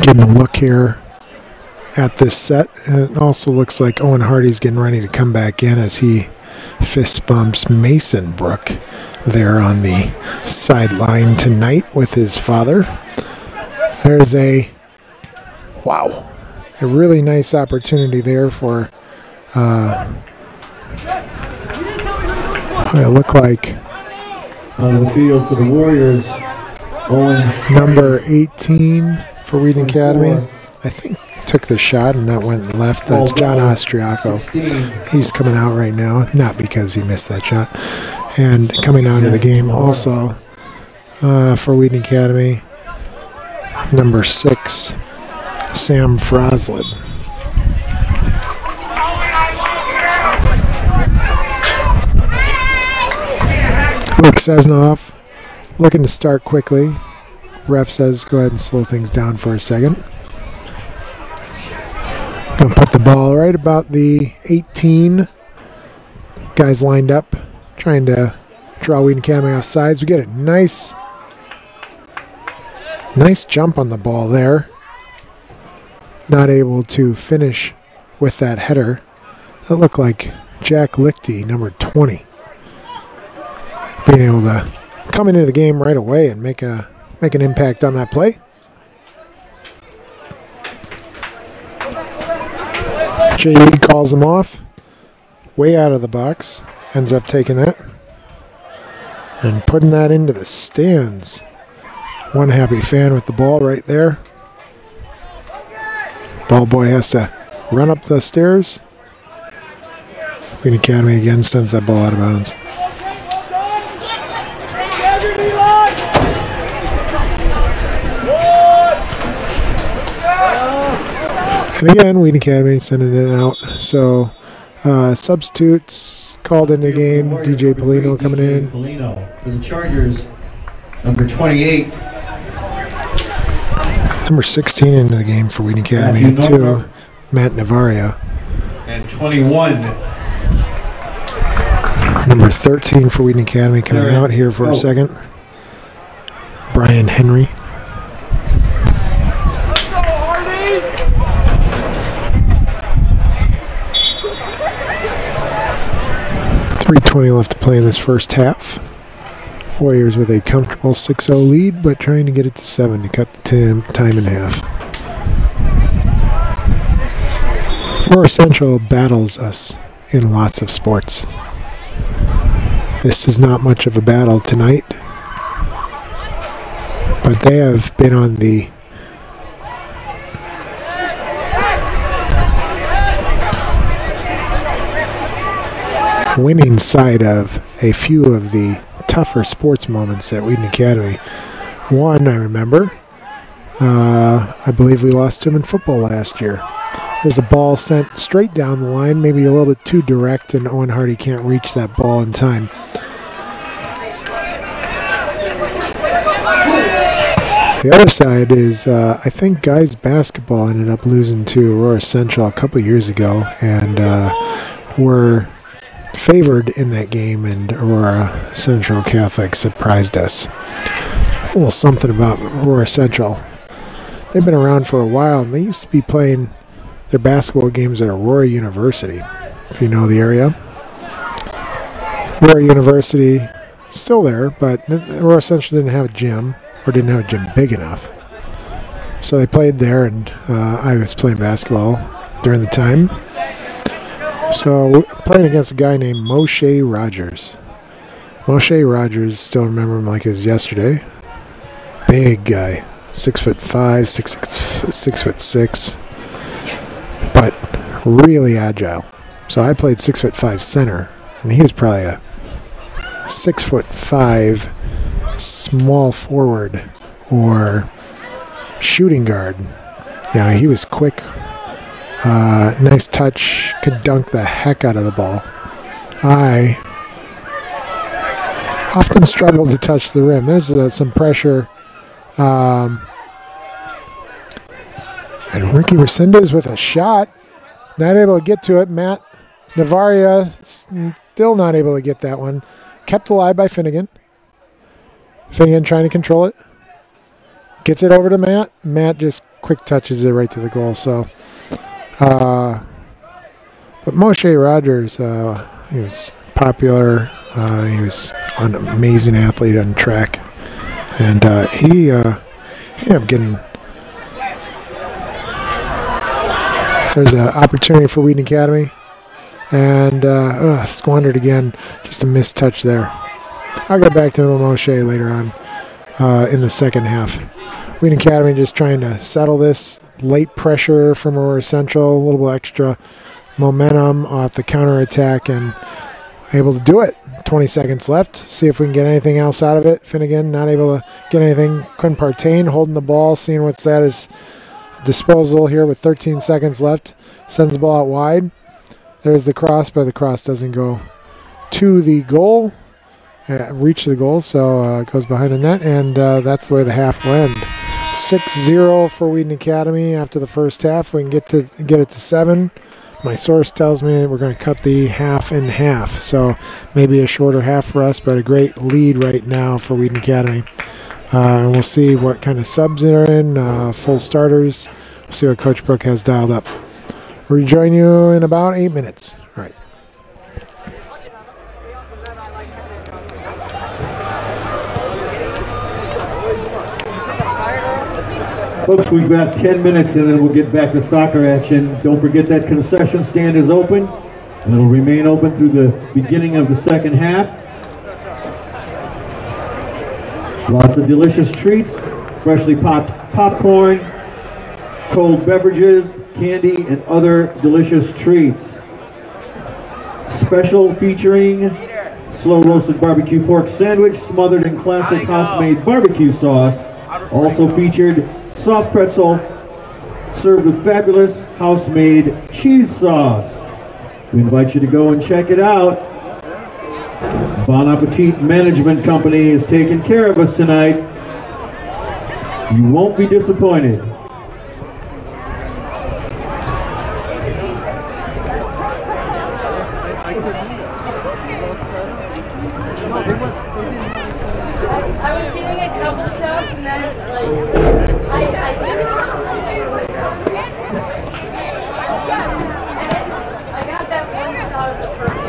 Getting a look here at this set. And it also looks like Owen Hardy's getting ready to come back in as he fist bumps Mason Brook there on the sideline tonight with his father. There's a really nice opportunity there for it looked like on the field for the Warriors, Owen, number 18 for Wheaton Academy, I think took the shot and that went left. That's John Austriaco. He's coming out right now, not because he missed that shot. And coming out of the game also for Wheaton Academy, number 6, Sam Froslin. Luke Sesnoff looking to start quickly. Ref says go ahead and slow things down for a second. Going to put the ball right about the 18. Guys lined up, trying to draw Wheaton Academy off sides. We get a nice jump on the ball there. Not able to finish with that header. That looked like Jack Lichty, number 20. Being able to come into the game right away and make an impact on that play. JD calls him off. Way out of the box. Ends up taking that. And putting that into the stands. One happy fan with the ball right there. Ball boy has to run up the stairs. Wheaton Academy again sends that ball out of bounds. And again, Wheaton Academy sending it out. So substitutes called in the game. DJ Polino coming in. Polino for the Chargers, number 28. Number 16 into the game for Wheaton Academy too. Matt Navaria. And 21. Number 13 for Wheaton Academy coming out here for a second. Brian Henry. 3:20 left to play in this first half. Warriors with a comfortable 6-0 lead, but trying to get it to 7 to cut the time in half. Aurora Central battles us in lots of sports. This is not much of a battle tonight, but they have been on the winning side of a few of the tougher sports moments at Wheaton Academy. One, I remember, I believe we lost to him in football last year. There's a ball sent straight down the line, maybe a little bit too direct, and Owen Hardy can't reach that ball in time. The other side is, I think guys basketball ended up losing to Aurora Central a couple years ago, and were favored in that game, and Aurora Central Catholic surprised us. A little something about Aurora Central. They've been around for a while, and they used to be playing their basketball games at Aurora University, if you know the area. Aurora University, still there, but Aurora Central didn't have a gym, or didn't have a gym big enough. So they played there, and I was playing basketball during the time. So playing against a guy named Moshe Rogers. Moshe Rogers, still remember him like it was yesterday. Big guy, 6'5", 6'6", but really agile. So I played 6'5" center, and he was probably a 6'5" small forward or shooting guard. You know, he was quick, nice touch, could dunk the heck out of the ball. I often struggled to touch the rim. There's some pressure. And Ricky Resendez with a shot, not able to get to it. Matt Navaria still not able to get that one. Kept alive by Finnegan. Finnegan trying to control it. Gets it over to Matt. Matt just quick touches it right to the goal. So, but Moshe Rogers, he was popular. He was an amazing athlete on track. And he ended up getting... There's an opportunity for Wheaton Academy. And squandered again. Just a missed touch there. I'll get back to Moshe later on in the second half. Wheaton Academy just trying to settle this. Late pressure from Aurora Central. A little bit extra momentum off the counterattack, and able to do it. 20 seconds left. See if we can get anything else out of it. Finnegan not able to get anything. Quinn Partain holding the ball, seeing what's at his disposal here with 13 seconds left. Sends the ball out wide. There's the cross, but the cross doesn't go to the goal. Reach the goal, so it goes behind the net, and that's the way the half will end. 6-0 for Wheaton Academy after the first half. We can get it to 7. My source tells me we're going to cut the half in half, so maybe a shorter half for us, but a great lead right now for Wheaton Academy. And we'll see what kind of subs are in, full starters. We'll see what Coach Brook has dialed up. We'll rejoin you in about 8 minutes. All right. Folks, we've got 10 minutes and then we'll get back to soccer action. Don't forget that concession stand is open, and it'll remain open through the beginning of the second half. Lots of delicious treats, freshly popped popcorn, cold beverages, candy, and other delicious treats. Special featuring slow roasted barbecue pork sandwich smothered in classic house-made barbecue sauce. Also featured soft pretzel served with fabulous house-made cheese sauce. We invite you to go and check it out. Bon Appetit Management Company is taking care of us tonight. You won't be disappointed. I was getting a couple shots and then I got that one shot of the first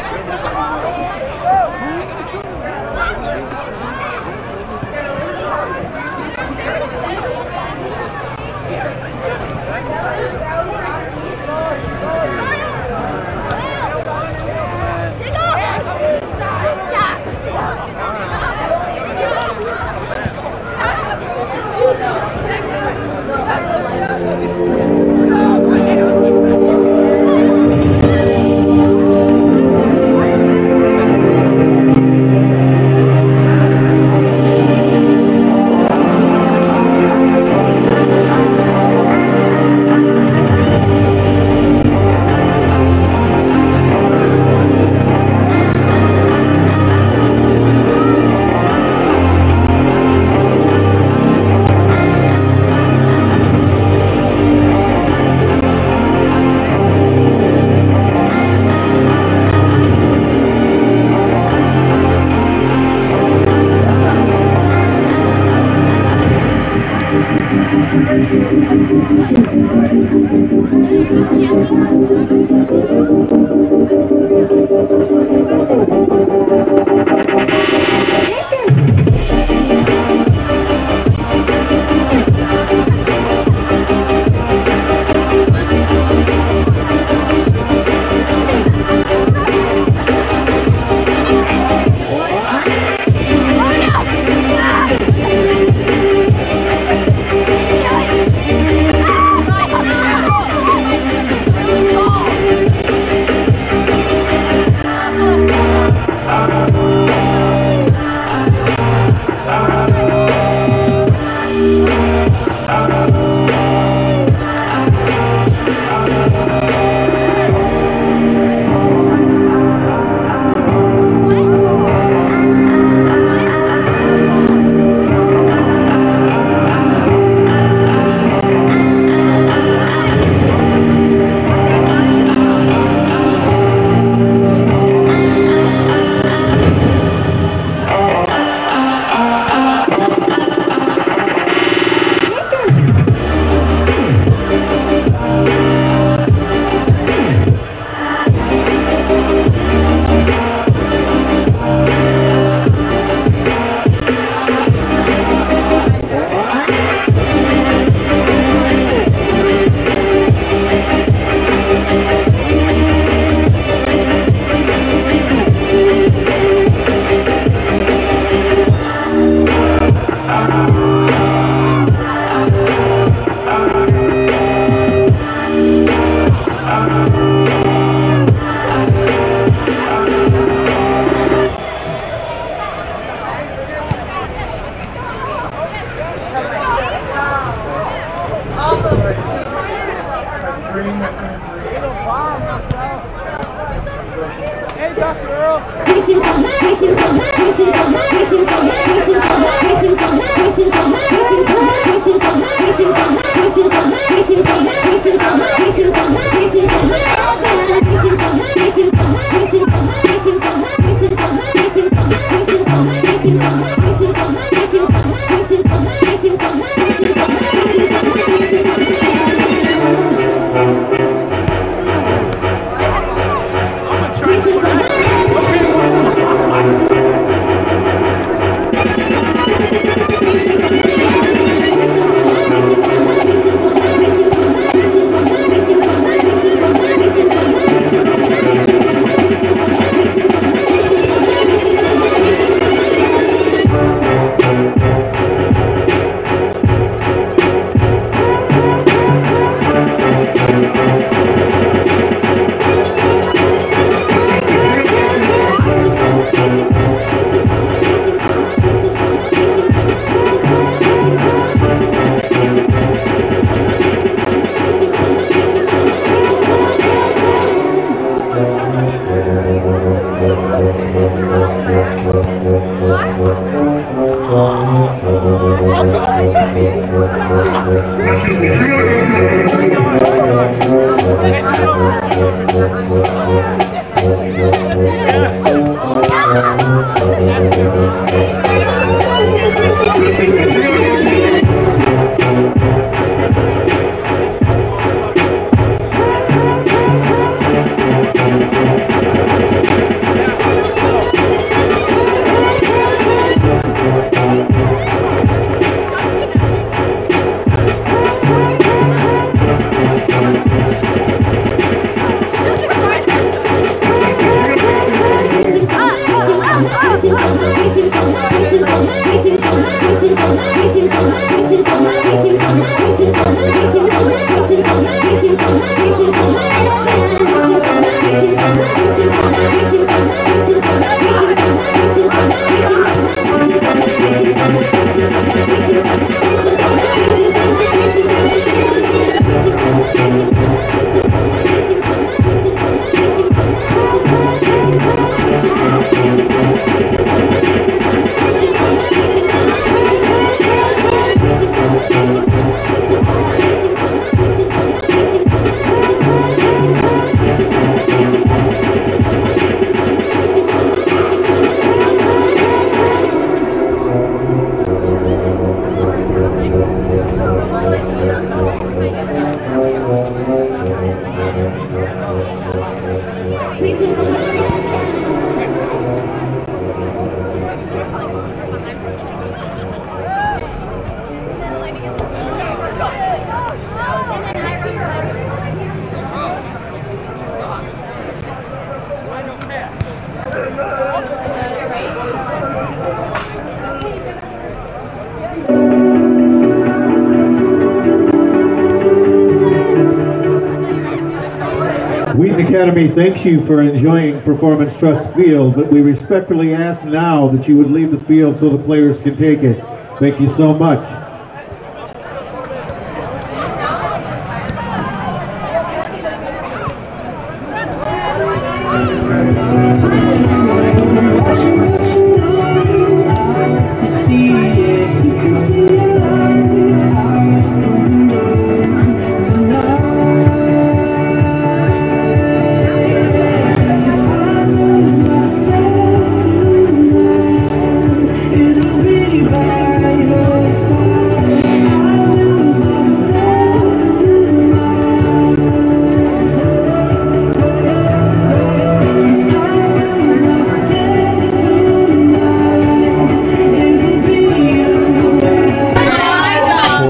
Wheaton Academy thanks you for enjoying Performance Trust Field, but we respectfully ask now that you would leave the field so the players can take it. Thank you so much.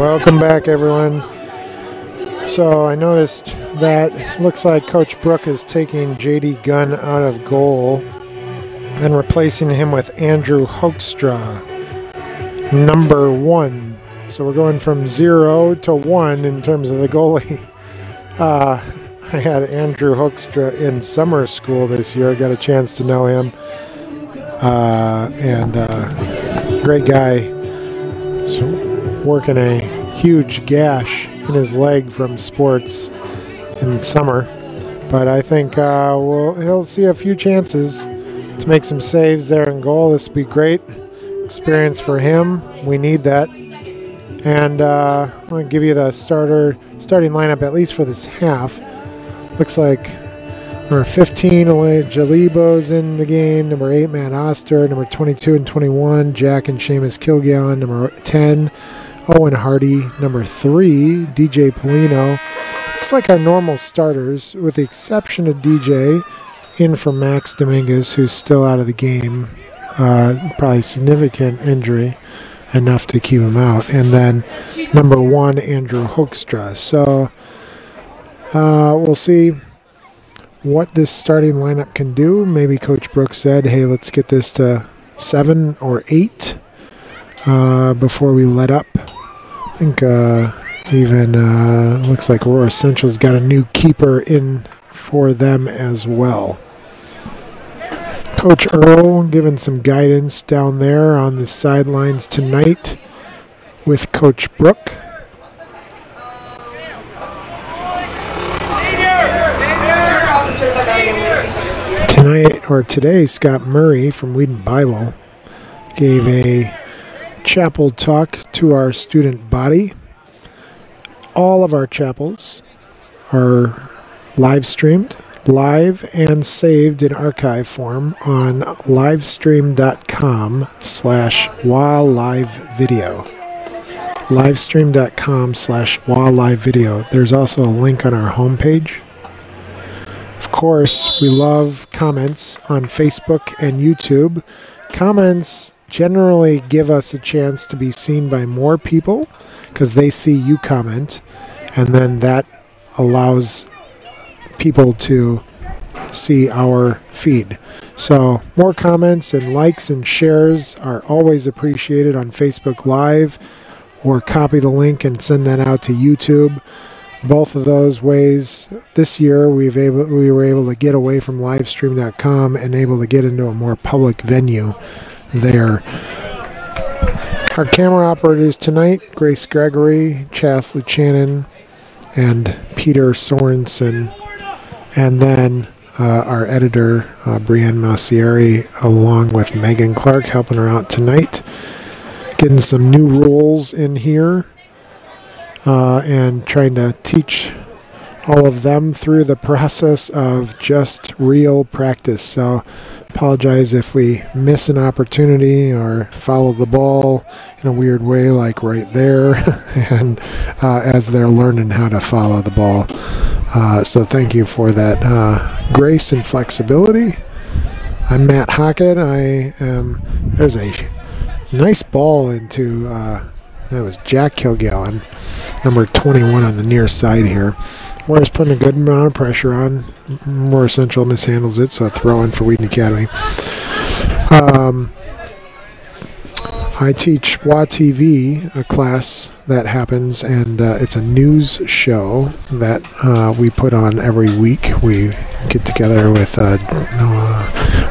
Welcome back, everyone. So I noticed that looks like Coach Brook is taking J.D. Gunn out of goal and replacing him with Andrew Hoekstra, number 1. So we're going from 0 to 1 in terms of the goalie. I had Andrew Hoekstra in summer school this year. I got a chance to know him. Great guy. So working a huge gash in his leg from sports in summer, but I think he'll see a few chances to make some saves there in goal. This will be great experience for him. We need that. And I'm going to give you the starting lineup at least for this half. Looks like number 15, Jalibo's in the game. Number 8, Matt Oster. Number 22 and 21, Jack and Seamus Kilgallen. Number 10, Owen Hardy. Number 3, DJ Polino. Looks like our normal starters, with the exception of DJ, in for Max Dominguez, who's still out of the game. Probably significant injury, enough to keep him out. And then number 1, Andrew Hoekstra. So we'll see what this starting lineup can do. Maybe Coach Brooks said, hey, let's get this to 7 or 8 before we let up. I think even looks like Aurora Central's got a new keeper in for them as well. Coach Earl giving some guidance down there on the sidelines tonight with Coach Brook. Today, Scott Murray from Whedon Bible gave a chapel talk to our student body. All of our chapels are live streamed, live and saved in archive form on livestream.com/wildlivevideo. livestream.com/wildlivevideo. There's also a link on our homepage. Of course, we love comments on Facebook and YouTube. Comments generally give us a chance to be seen by more people because they see you comment, and then that allows people to see our feed. So more comments and likes and shares are always appreciated on Facebook Live, or copy the link and send that out to YouTube. Both of those ways, this year we were able to get away from livestream.com and able to get into a more public venue there. Our camera operators tonight, Grace Gregory, Chas Luchanan, and Peter Sorensen. And then our editor, Brienne Mausieri, along with Megan Clark, helping her out tonight. Getting some new rules in here. And trying to teach all of them through the process of just real practice. So apologize if we miss an opportunity or follow the ball in a weird way, like right there, and as they're learning how to follow the ball. So thank you for that grace and flexibility. I'm Matt Hockett. There's a nice ball into, that was Jack Kilgallen, number 21 on the near side here. Warriors putting a good amount of pressure on. More Central mishandles it, so a throw in for Wheaton Academy. I teach WATV, a class that happens, and it's a news show that we put on every week. We get together with,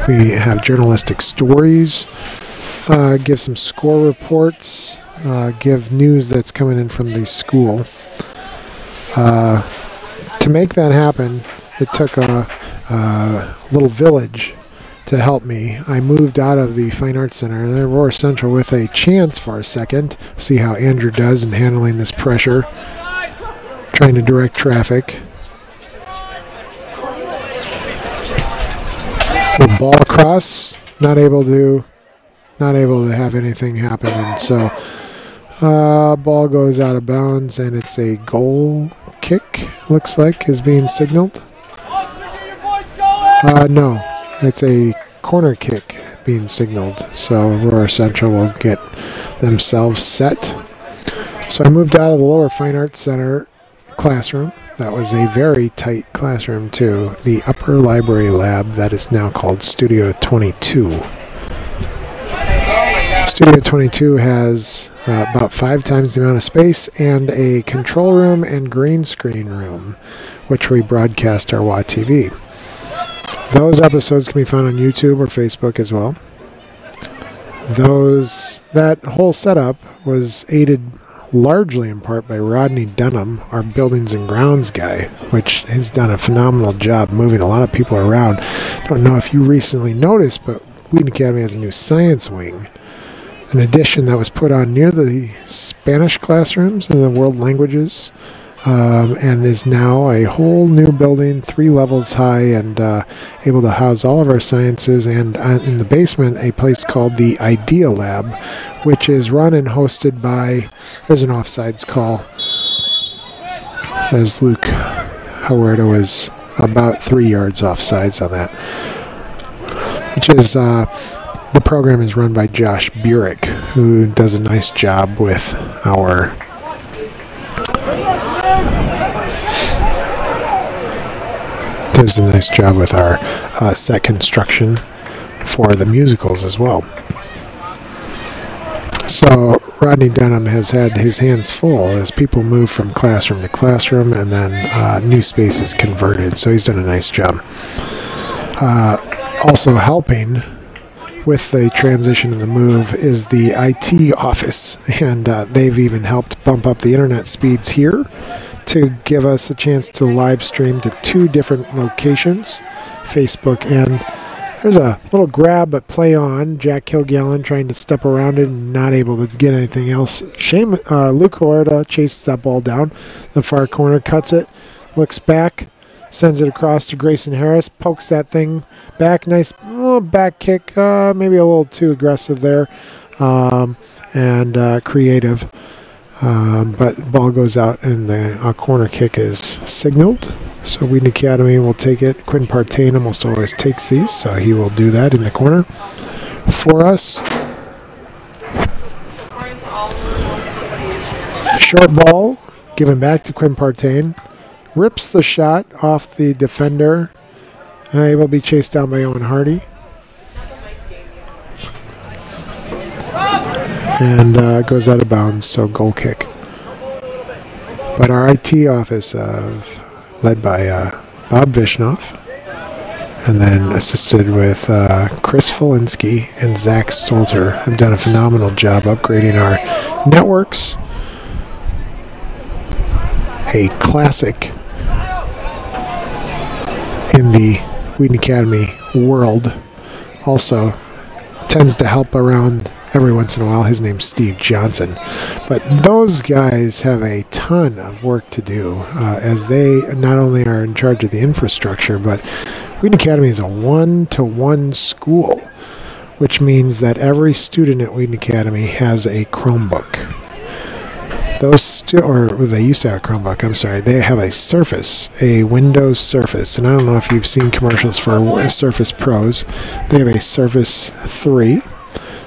we have journalistic stories, give some score reports, give news that's coming in from the school. To make that happen, it took a little village to help me. I moved out of the Fine Arts Center in Aurora Central with a chance for a second. See how Andrew does in handling this pressure, trying to direct traffic. The ball across, not able to have anything happen, and so ball goes out of bounds, and it's a goal kick. Looks like is being signaled. No. It's a corner kick being signaled, so Aurora Central will get themselves set. So I moved out of the lower Fine Arts Center classroom. That was a very tight classroom to the upper library lab that is now called Studio 22. Studio 22 has about 5 times the amount of space and a control room and green screen room, which we broadcast our WATV. Those episodes can be found on YouTube or Facebook as well. That whole setup was aided largely in part by Rodney Dunham, our buildings and grounds guy, which has done a phenomenal job moving a lot of people around. I don't know if you recently noticed, but Wheaton Academy has a new science wing, an addition that was put on near the Spanish classrooms and the world languages. And is now a whole new building, 3 levels high, and able to house all of our sciences, and in the basement a place called the Idea Lab, which is run and hosted by, there's an offsides call, as Luke Huerta was about 3 yards offsides on that, which is, the program is run by Josh Burek, who does a nice job with our set construction for the musicals as well. So Rodney Dunham has had his hands full as people move from classroom to classroom, and then new space is converted. So he's done a nice job. Also helping with the transition and the move is the IT office, and they've even helped bump up the internet speeds here to give us a chance to live stream to 2 different locations, Facebook, and there's a little grab but play on. Jack Kilgallen trying to step around it and not able to get anything else. Luke Huerta chases that ball down the far corner, cuts it, looks back, sends it across to Grayson Harris, pokes that thing back. Nice little back kick, maybe a little too aggressive there, and creative. But the ball goes out, and the corner kick is signaled. So Wheaton Academy will take it. Quinn Partain almost always takes these, so he will do that in the corner for us. Short ball given back to Quinn Partain. Rips the shot off the defender. He will be chased down by Owen Hardy. And goes out of bounds, so goal kick. But our IT office, led by Bob Vishnoff, and then assisted with Chris Felinski and Zach Stolter, have done a phenomenal job upgrading our networks. A classic in the Wheaton Academy world. Also tends to help around every once in a while. His name's Steve Johnson. But those guys have a ton of work to do, as they not only are in charge of the infrastructure, but Wheaton Academy is a 1-to-1 school, which means that every student at Wheaton Academy has a Chromebook. They used to have a Chromebook, I'm sorry. They have a Surface, a Windows Surface. And I don't know if you've seen commercials for Surface Pros. They have a Surface 3.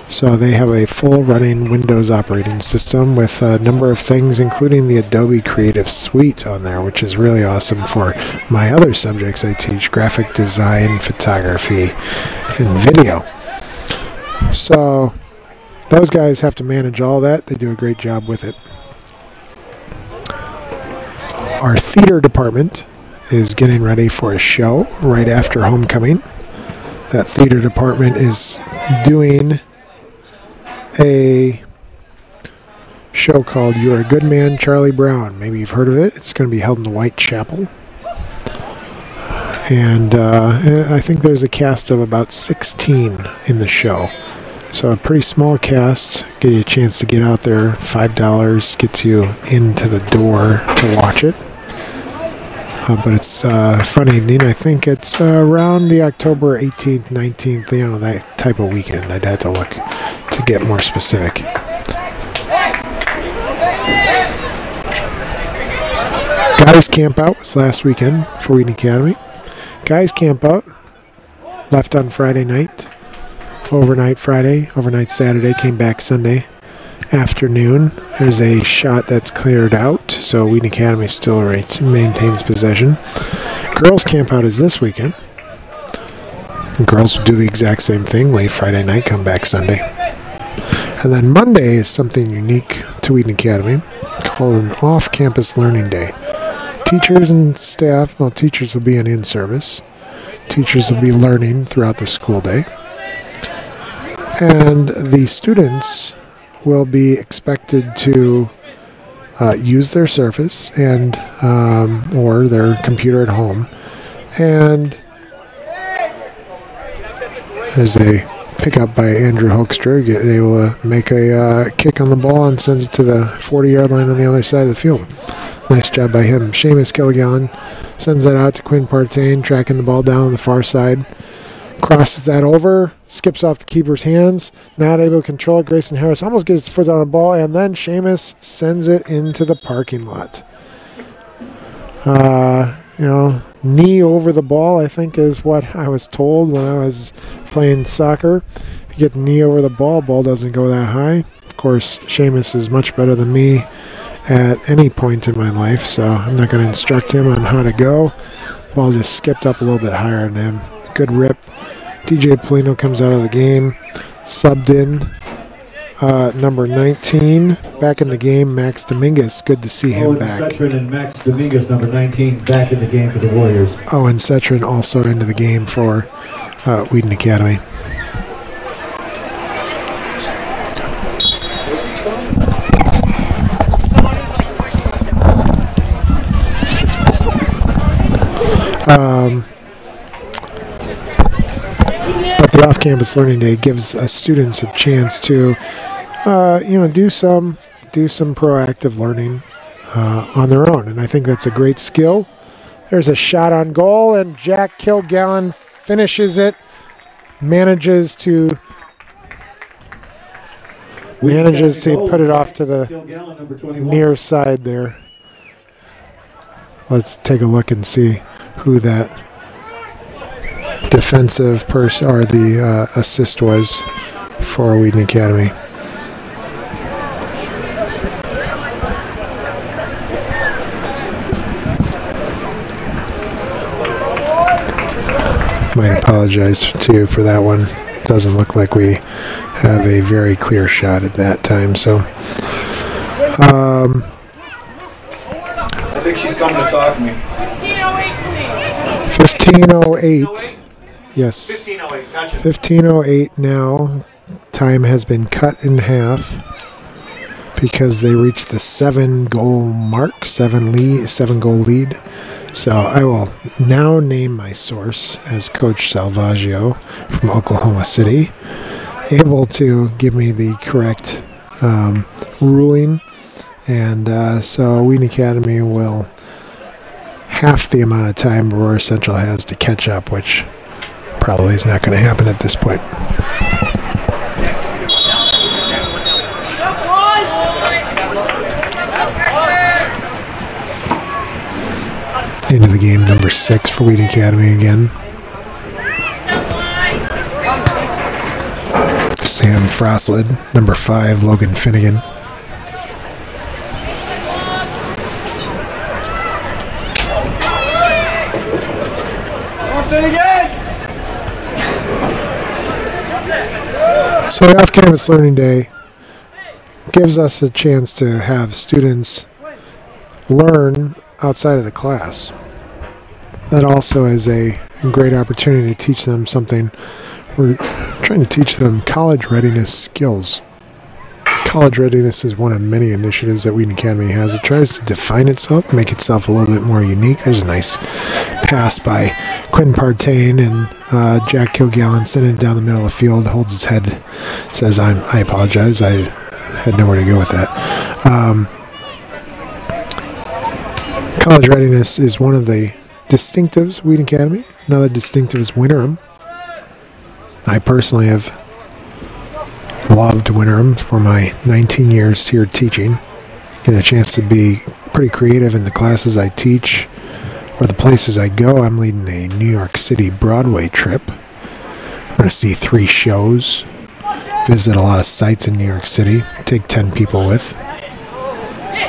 So they have a full running Windows operating system with a number of things, including the Adobe Creative Suite on there, which is really awesome for my other subjects I teach, graphic design, photography, and video. So those guys have to manage all that. They do a great job with it. Our theater department is getting ready for a show right after homecoming. That theater department is doing a show called You're a Good Man, Charlie Brown. Maybe you've heard of it. It's going to be held in the Whitechapel. And I think there's a cast of about 16 in the show. So a pretty small cast. Get you a chance to get out there. $5 gets you into the door to watch it. But it's a fun evening. I think it's around the October 18th, 19th, you know, that type of weekend. I'd have to look to get more specific. Guys Camp Out was last weekend for Wheaton Academy. Guys Camp Out left on Friday night, overnight Friday, overnight Saturday, came back Sunday afternoon. There's a shot that's cleared out, so Wheaton Academy still maintains possession. Girls Camp Out is this weekend. And girls will do the exact same thing, leave Friday night, come back Sunday. And then Monday is something unique to Wheaton Academy called an off-campus learning day. Teachers and staff, well, teachers will be in service. Teachers will be learning throughout the school day. And the students will be expected to use their Surface and or their computer at home. And as a pickup by Andrew Hoekstra, get able to make a kick on the ball and sends it to the 40-yard line on the other side of the field. Nice job by him. Seamus Kilgallen sends that out to Quinn Partain, tracking the ball down on the far side. Crosses that over, skips off the keeper's hands, not able to control it. Grayson Harris almost gets his foot on the ball, and then Seamus sends it into the parking lot. Knee over the ball, I think, is what I was told when I was playing soccer. If you get the knee over the ball doesn't go that high. Of course, Seamus is much better than me at any point in my life, so I'm not going to instruct him on how to go. Ball just skipped up a little bit higher than him. Good rip. DJ Polino comes out of the game. Subbed in number 19. Back in the game, Max Dominguez. Good to see him back. Setrin and Max Dominguez, number 19, back in the game for the Warriors. Oh, and Setrin also into the game for Wheaton Academy. But the off-campus learning day gives students a chance to, do some proactive learning on their own, and I think that's a great skill. There's a shot on goal, and Jack Kilgallen finishes it. Manages to put it off to the near side there. Let's take a look and see who that defensive person or the assist was for Wheaton Academy. Might apologize to you for that one. Doesn't look like we have a very clear shot at that time, so I think she's coming to talk to me. 15:08. Yes. 15:08. Gotcha. 15:08 now. Time has been cut in half because they reached the 7-goal mark, 7-goal lead. So I will now name my source as Coach Salvaggio from Oklahoma City, able to give me the correct ruling. And so Wheaton Academy will half the amount of time Aurora Central has to catch up, which probably is not going to happen at this point. Into the game, number 6 for Wheaton Academy again. Sam Frostlid, number 5, Logan Finnegan. So the off-campus learning day gives us a chance to have students learn outside of the class. That also is a great opportunity to teach them something. We're trying to teach them college readiness skills. College readiness is one of many initiatives that Wheaton Academy has. It tries to define itself, make itself a little bit more unique. There's a nice pass by Quinn Partain, and Jack Kilgallen sending it down the middle of the field, holds his head, says, I apologize, I had nowhere to go with that. College readiness is one of the distinctives of Wheaton Academy. Another distinctive is Winterim. I personally have loved Winterim for my 19 years here teaching. Get a chance to be pretty creative in the classes I teach or the places I go. I'm leading a New York City Broadway trip. We're going to see 3 shows, visit a lot of sites in New York City, take 10 people with.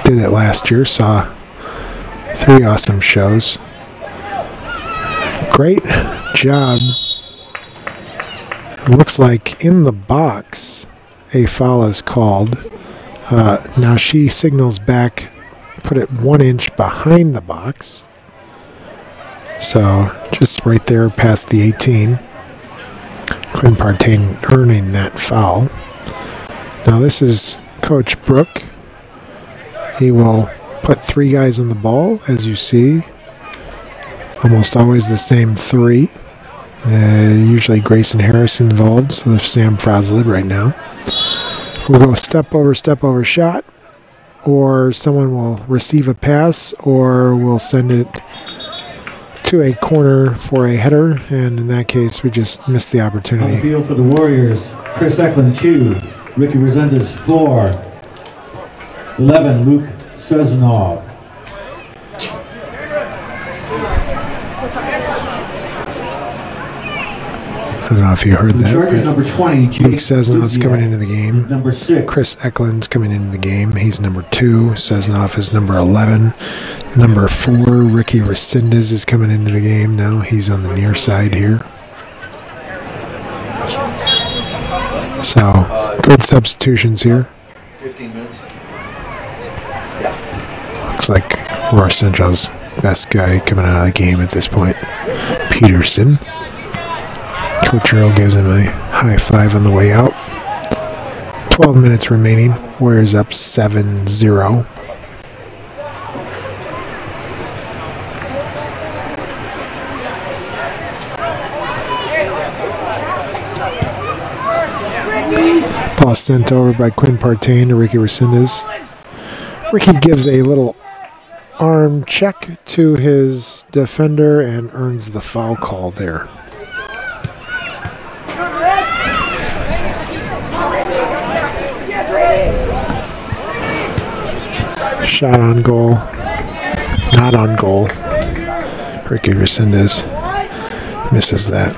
Did it last year, saw 3 awesome shows. Great job. It looks like in the box a foul is called. Now she signals back, put it 1 inch behind the box. So just right there past the 18. Quinn Partain earning that foul. Now this is Coach Brook. He will put 3 guys on the ball, as you see. Almost always the same 3. Usually Grayson Harris involved, so there's Sam Froslib right now. We'll go step over shot, or someone will receive a pass, or we'll send it to a corner for a header, and in that case we just missed the opportunity. On the field for the Warriors, Chris Eklund 2, Ricky Resendez 4, 11 Luke Seznov. I don't know if you heard that. Chargers number 20, Luke Seznov's coming into the game. Number 6. Chris Eklund's coming into the game. He's number 2. Seznov is number 11. Number 4, Ricky Resendez is coming into the game now. He's on the near side here. So, good substitutions here. 15 minutes. Looks like Roar Central's best guy coming out of the game at this point, Peterson. Coach Earl gives him a high five on the way out. 12 minutes remaining. Warriors up 7-0. Ball sent over by Quinn Partain to Ricky Resendez. Ricky gives a little arm check to his defender and earns the foul call there. Shot on goal. Not on goal. Ricky Resendez misses that.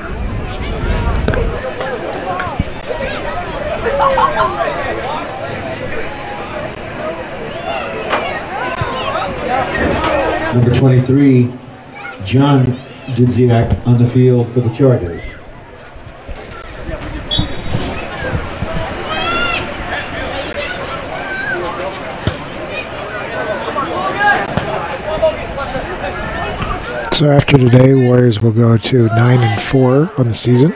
Number 23, John Dzidziak on the field for the Chargers. So after today, Warriors will go to 9-4 on the season.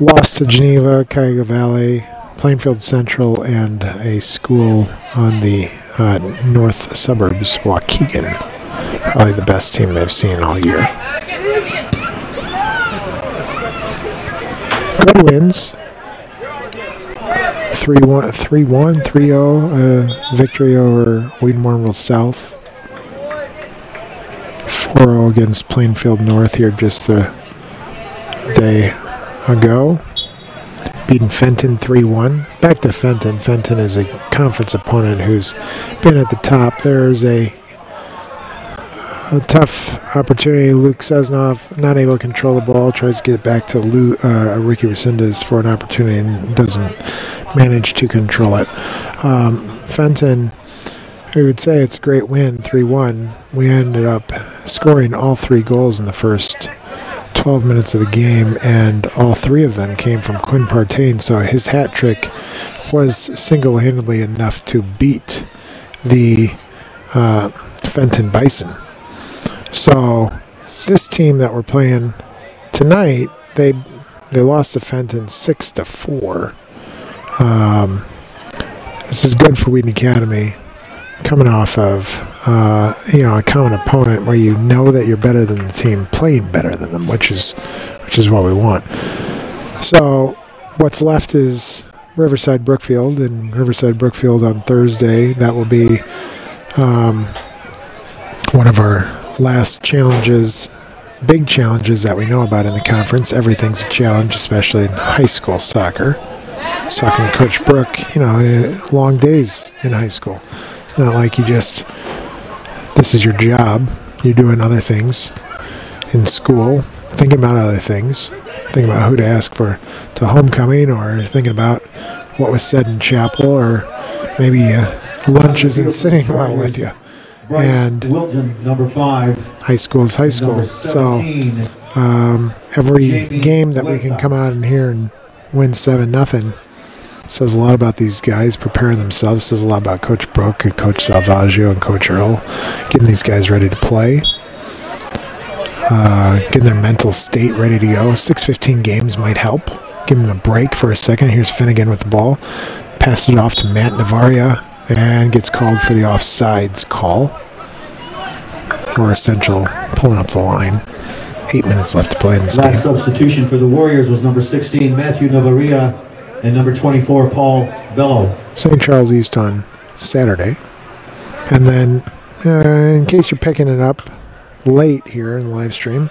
Lost to Geneva, Cuyahoga Valley, Plainfield Central, and a school on the north suburbs, Waukegan. Probably the best team they've seen all year. Good wins. 3-1, 3-0 victory over Wheaton Warrenville South. 4-0 against Plainfield North here just the day ago. Beating Fenton 3-1. Back to Fenton. Fenton is a conference opponent who's been at the top. There's a tough opportunity. Luke Seznov not able to control the ball. Tries to get it back to Ricky Resendez for an opportunity and doesn't manage to control it. Fenton, we would say it's a great win, 3-1. We ended up scoring all 3 goals in the first 12 minutes of the game, and all 3 of them came from Quinn Partain, so his hat trick was single-handedly enough to beat the Fenton Bison. So this team that we're playing tonight, they lost to Fenton 6-4. This is good for Wheaton Academy, coming off of a common opponent where you know that you're better than the team, playing better than them, which is what we want. So what's left is Riverside Brookfield, and Riverside Brookfield on Thursday. That will be one of our last challenges, big challenges that we know about in the conference. Everything's a challenge, especially in high school soccer. I was talking to Coach Brook, long days in high school. It's not like this is your job. You're doing other things in school, thinking about other things, thinking about who to ask for to homecoming, or thinking about what was said in chapel, or maybe lunch isn't sitting well with you. And Wilton, number 5. High school is high school. So every game that we can come out in here and win 7-0 says a lot about these guys preparing themselves, says a lot about Coach Brook and Coach Salvaggio and Coach Earl, getting these guys ready to play, getting their mental state ready to go. 6-15 games might help. Give them a break for a second. Here's Finnegan with the ball. Passes it off to Matt Navaria and gets called for the offsides call. Or Essential pulling up the line. 8 minutes left to play in this game. Last substitution for the Warriors was number 16, Matthew Navaria, and number 24, Paul Bello. St. Charles East on Saturday. And then, in case you're picking it up late here in the live stream,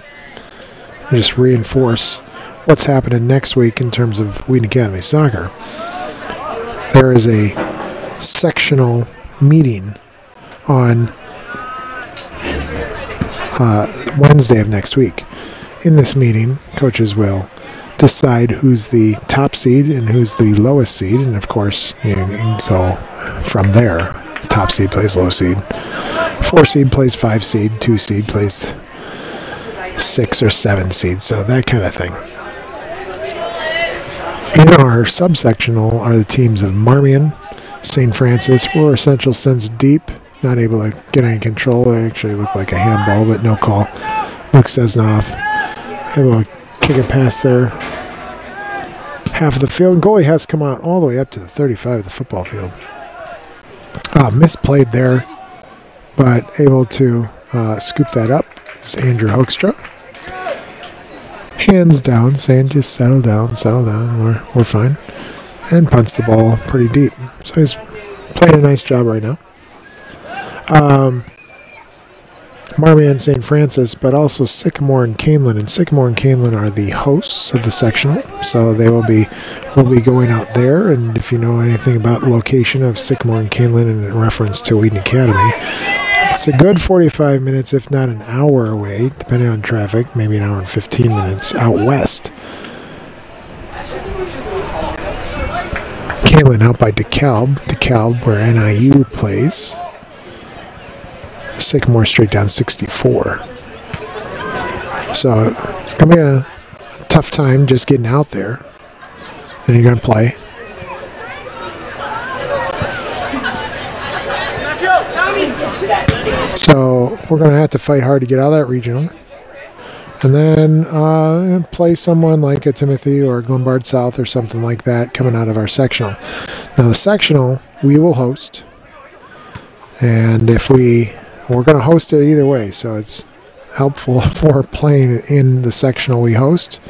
I'll just reinforce what's happening next week in terms of Wheaton Academy soccer. There is a sectional meeting on Wednesday of next week. In this meeting, coaches will decide who's the top seed and who's the lowest seed, and of course you can go from there. Top seed plays low seed, 4 seed plays 5 seed, 2 seed plays 6 or 7 seed, so that kind of thing. In our subsectional are the teams of Marmion, St. Francis, where Essential sends deep, not able to get any control. It actually looked like a handball, but no call. Luke Sesnoff able to kick it past their half of the field. Goalie has come out all the way up to the 35 of the football field. Misplayed there, but able to scoop that up is Andrew Hoekstra. Hands down, saying just settle down, we're fine. And punts the ball pretty deep. So he's playing a nice job right now. Marmion, St. Francis, but also Sycamore and Canelan. And Sycamore and Canelan are the hosts of the sectional, so they will be going out there. And if you know anything about the location of Sycamore and Canelan in reference to Wheaton Academy, it's a good 45 minutes, if not an hour away, depending on traffic, maybe an hour and 15 minutes out west. Canelan out by DeKalb, where NIU plays. Sycamore straight down 64. So it's going to be a tough time just getting out there. Then you're going to play. So we're going to have to fight hard to get out of that regional. And then play someone like a Timothy or a Glenbard South or something like that coming out of our sectional. Now the sectional we will host. And we're going to host it either way, so it's helpful for playing in the sectional we host.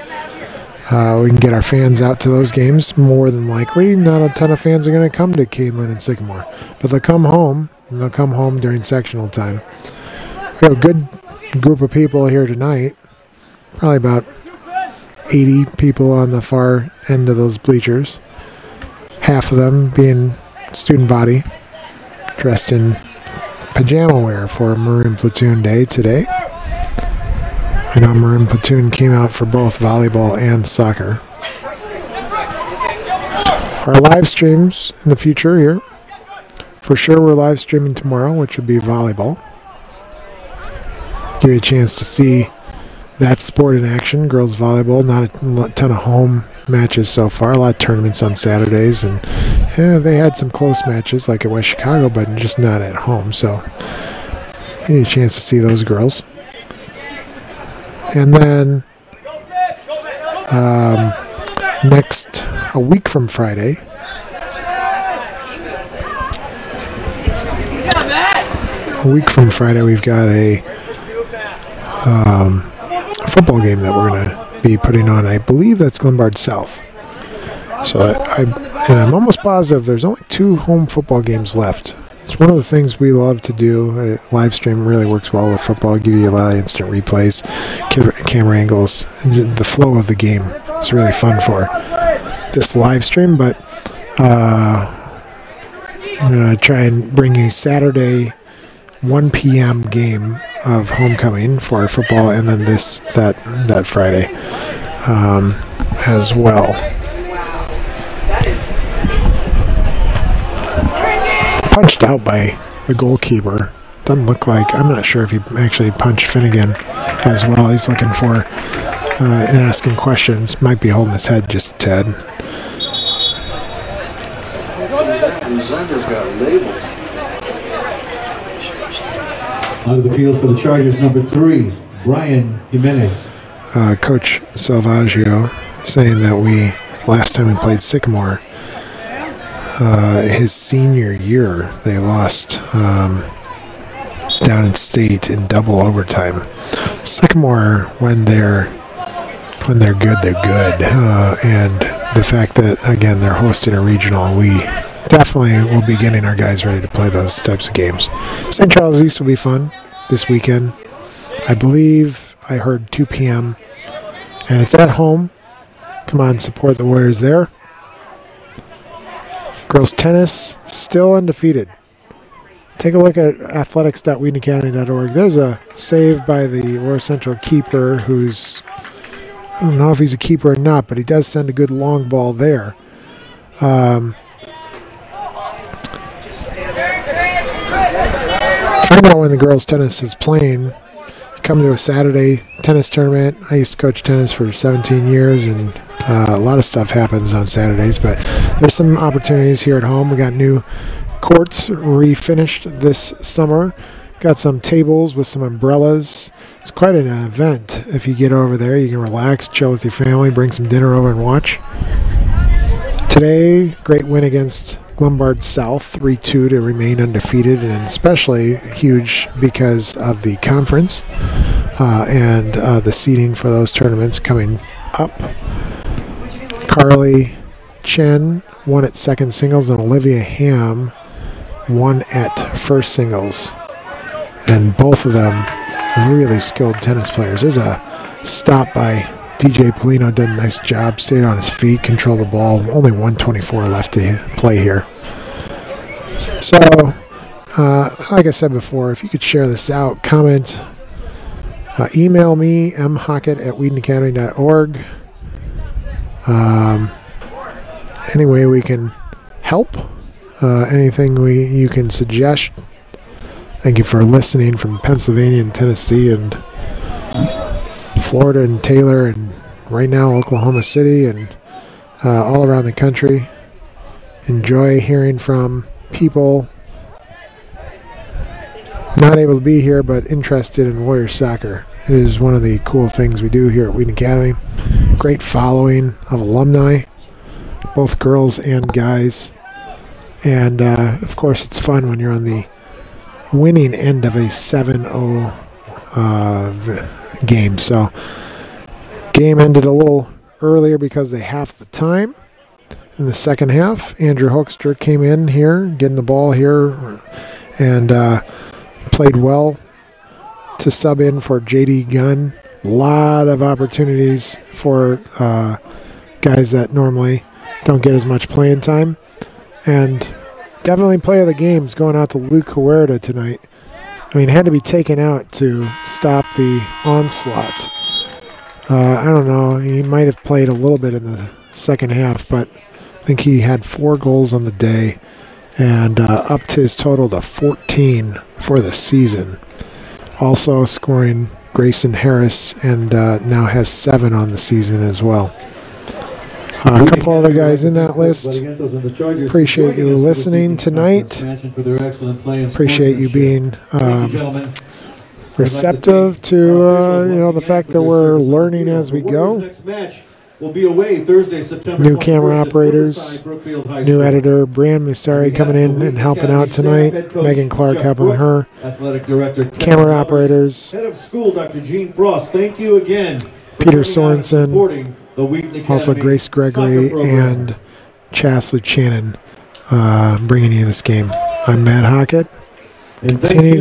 We can get our fans out to those games more than likely. Not a ton of fans are going to come to Canelan and Sycamore, but they'll come home, and they'll come home during sectional time. We have a good group of people here tonight, probably about 80 people on the far end of those bleachers, half of them being student body, dressed in pajama wear for Maroon Platoon Day today. I know Maroon Platoon came out for both volleyball and soccer. Our live streams in the future here. For sure we're live streaming tomorrow, which would be volleyball. Give you a chance to see that sport in action. Girls volleyball, not a ton of home matches so far. A lot of tournaments on Saturdays, and they had some close matches like at West Chicago, but just not at home. So you need a chance to see those girls. And then a week from Friday, we've got a football game that we're going to be putting on. I believe that's Glenbard South. So I'm almost positive there's only 2 home football games left. It's one of the things we love to do. Live stream really works well with football. Give you a lot of instant replays, camera angles, and the flow of the game. It's really fun for this live stream, but I'm going to try and bring you Saturday 1 p.m. game of homecoming for football, and then that Friday as well. Punched out by the goalkeeper. Doesn't look like, I'm not sure if he actually punched Finnegan as well. He's looking for and asking questions. Might be holding his head just a tad. Zenda's got labeled. Onto the field for the Chargers, number 3, Brian Jimenez. Coach Salvaggio saying that last time we played Sycamore, his senior year, they lost down in state in double overtime. Sycamore, when they're good, they're good. And the fact that, again, they're hosting a regional, we definitely will be getting our guys ready to play those types of games. St. Charles East will be fun this weekend. I believe I heard 2 p.m. and it's at home. Come on, support the Warriors there. Girls tennis, still undefeated. Take a look at athletics.wheatonacademy.org. There's a save by the Aurora Central keeper who's, I don't know if he's a keeper or not, but he does send a good long ball there. Find out when the girls tennis is playing. Come to a Saturday tennis tournament. I used to coach tennis for 17 years, and a lot of stuff happens on Saturdays, but there's some opportunities here at home. We got new courts refinished this summer. Got some tables with some umbrellas. It's quite an event. If you get over there, you can relax, chill with your family, bring some dinner over and watch. Today, great win against Glenbard South, 3-2 to remain undefeated, and especially huge because of the conference and the seeding for those tournaments coming up. Carly Chen won at second singles, and Olivia Ham won at first singles. And both of them really skilled tennis players. There's a stop by DJ Polino, did a nice job, stayed on his feet, controlled the ball. Only 1:24 left to play here. So, like I said before, if you could share this out, comment, email me, mhockett@wheatonacademy.org. Any way we can help, anything you can suggest. Thank you for listening from Pennsylvania and Tennessee and Florida and Taylor and right now Oklahoma City and all around the country. Enjoy hearing from people not able to be here but interested in Warrior soccer. It is one of the cool things we do here at Wheaton Academy. Great following of alumni, both girls and guys. And of course it's fun when you're on the winning end of a 7-0 game. So game ended a little earlier because they halved the time. In the second half, Andrew Hoekstra came in here, getting the ball here, and played well to sub in for J.D. Gunn. A lot of opportunities for guys that normally don't get as much playing time. And definitely player of the game is going out to Luke Huerta tonight. I mean, had to be taken out to stop the onslaught. I don't know. He might have played a little bit in the second half, but I think he had 4 goals on the day and upped his total to 14 for the season. Also scoring Grayson Harris, and now has 7 on the season as well. A couple other guys in that list. Appreciate you listening tonight. Appreciate you being receptive to the fact that we're learning as we go. New camera operators, new editor, Brian Musari coming in and helping out tonight. Megan Clark helping her. Camera operators. Head of school, Dr. Gene Frost. Thank you again. Peter Sorensen. Also Grace Gregory and Chasley Channon bringing you this game. I'm Matt Hockett. Continue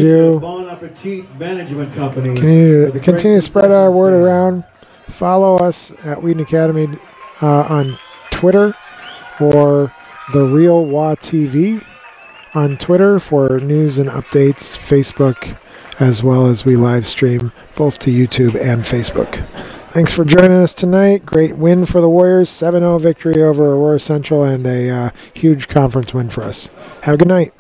to spread our word around. Follow us at Wheaton Academy on Twitter or The Real Wa TV on Twitter for news and updates, Facebook, as well as we live stream both to YouTube and Facebook. Thanks for joining us tonight. Great win for the Warriors, 7-0 victory over Aurora Central, and a huge conference win for us. Have a good night.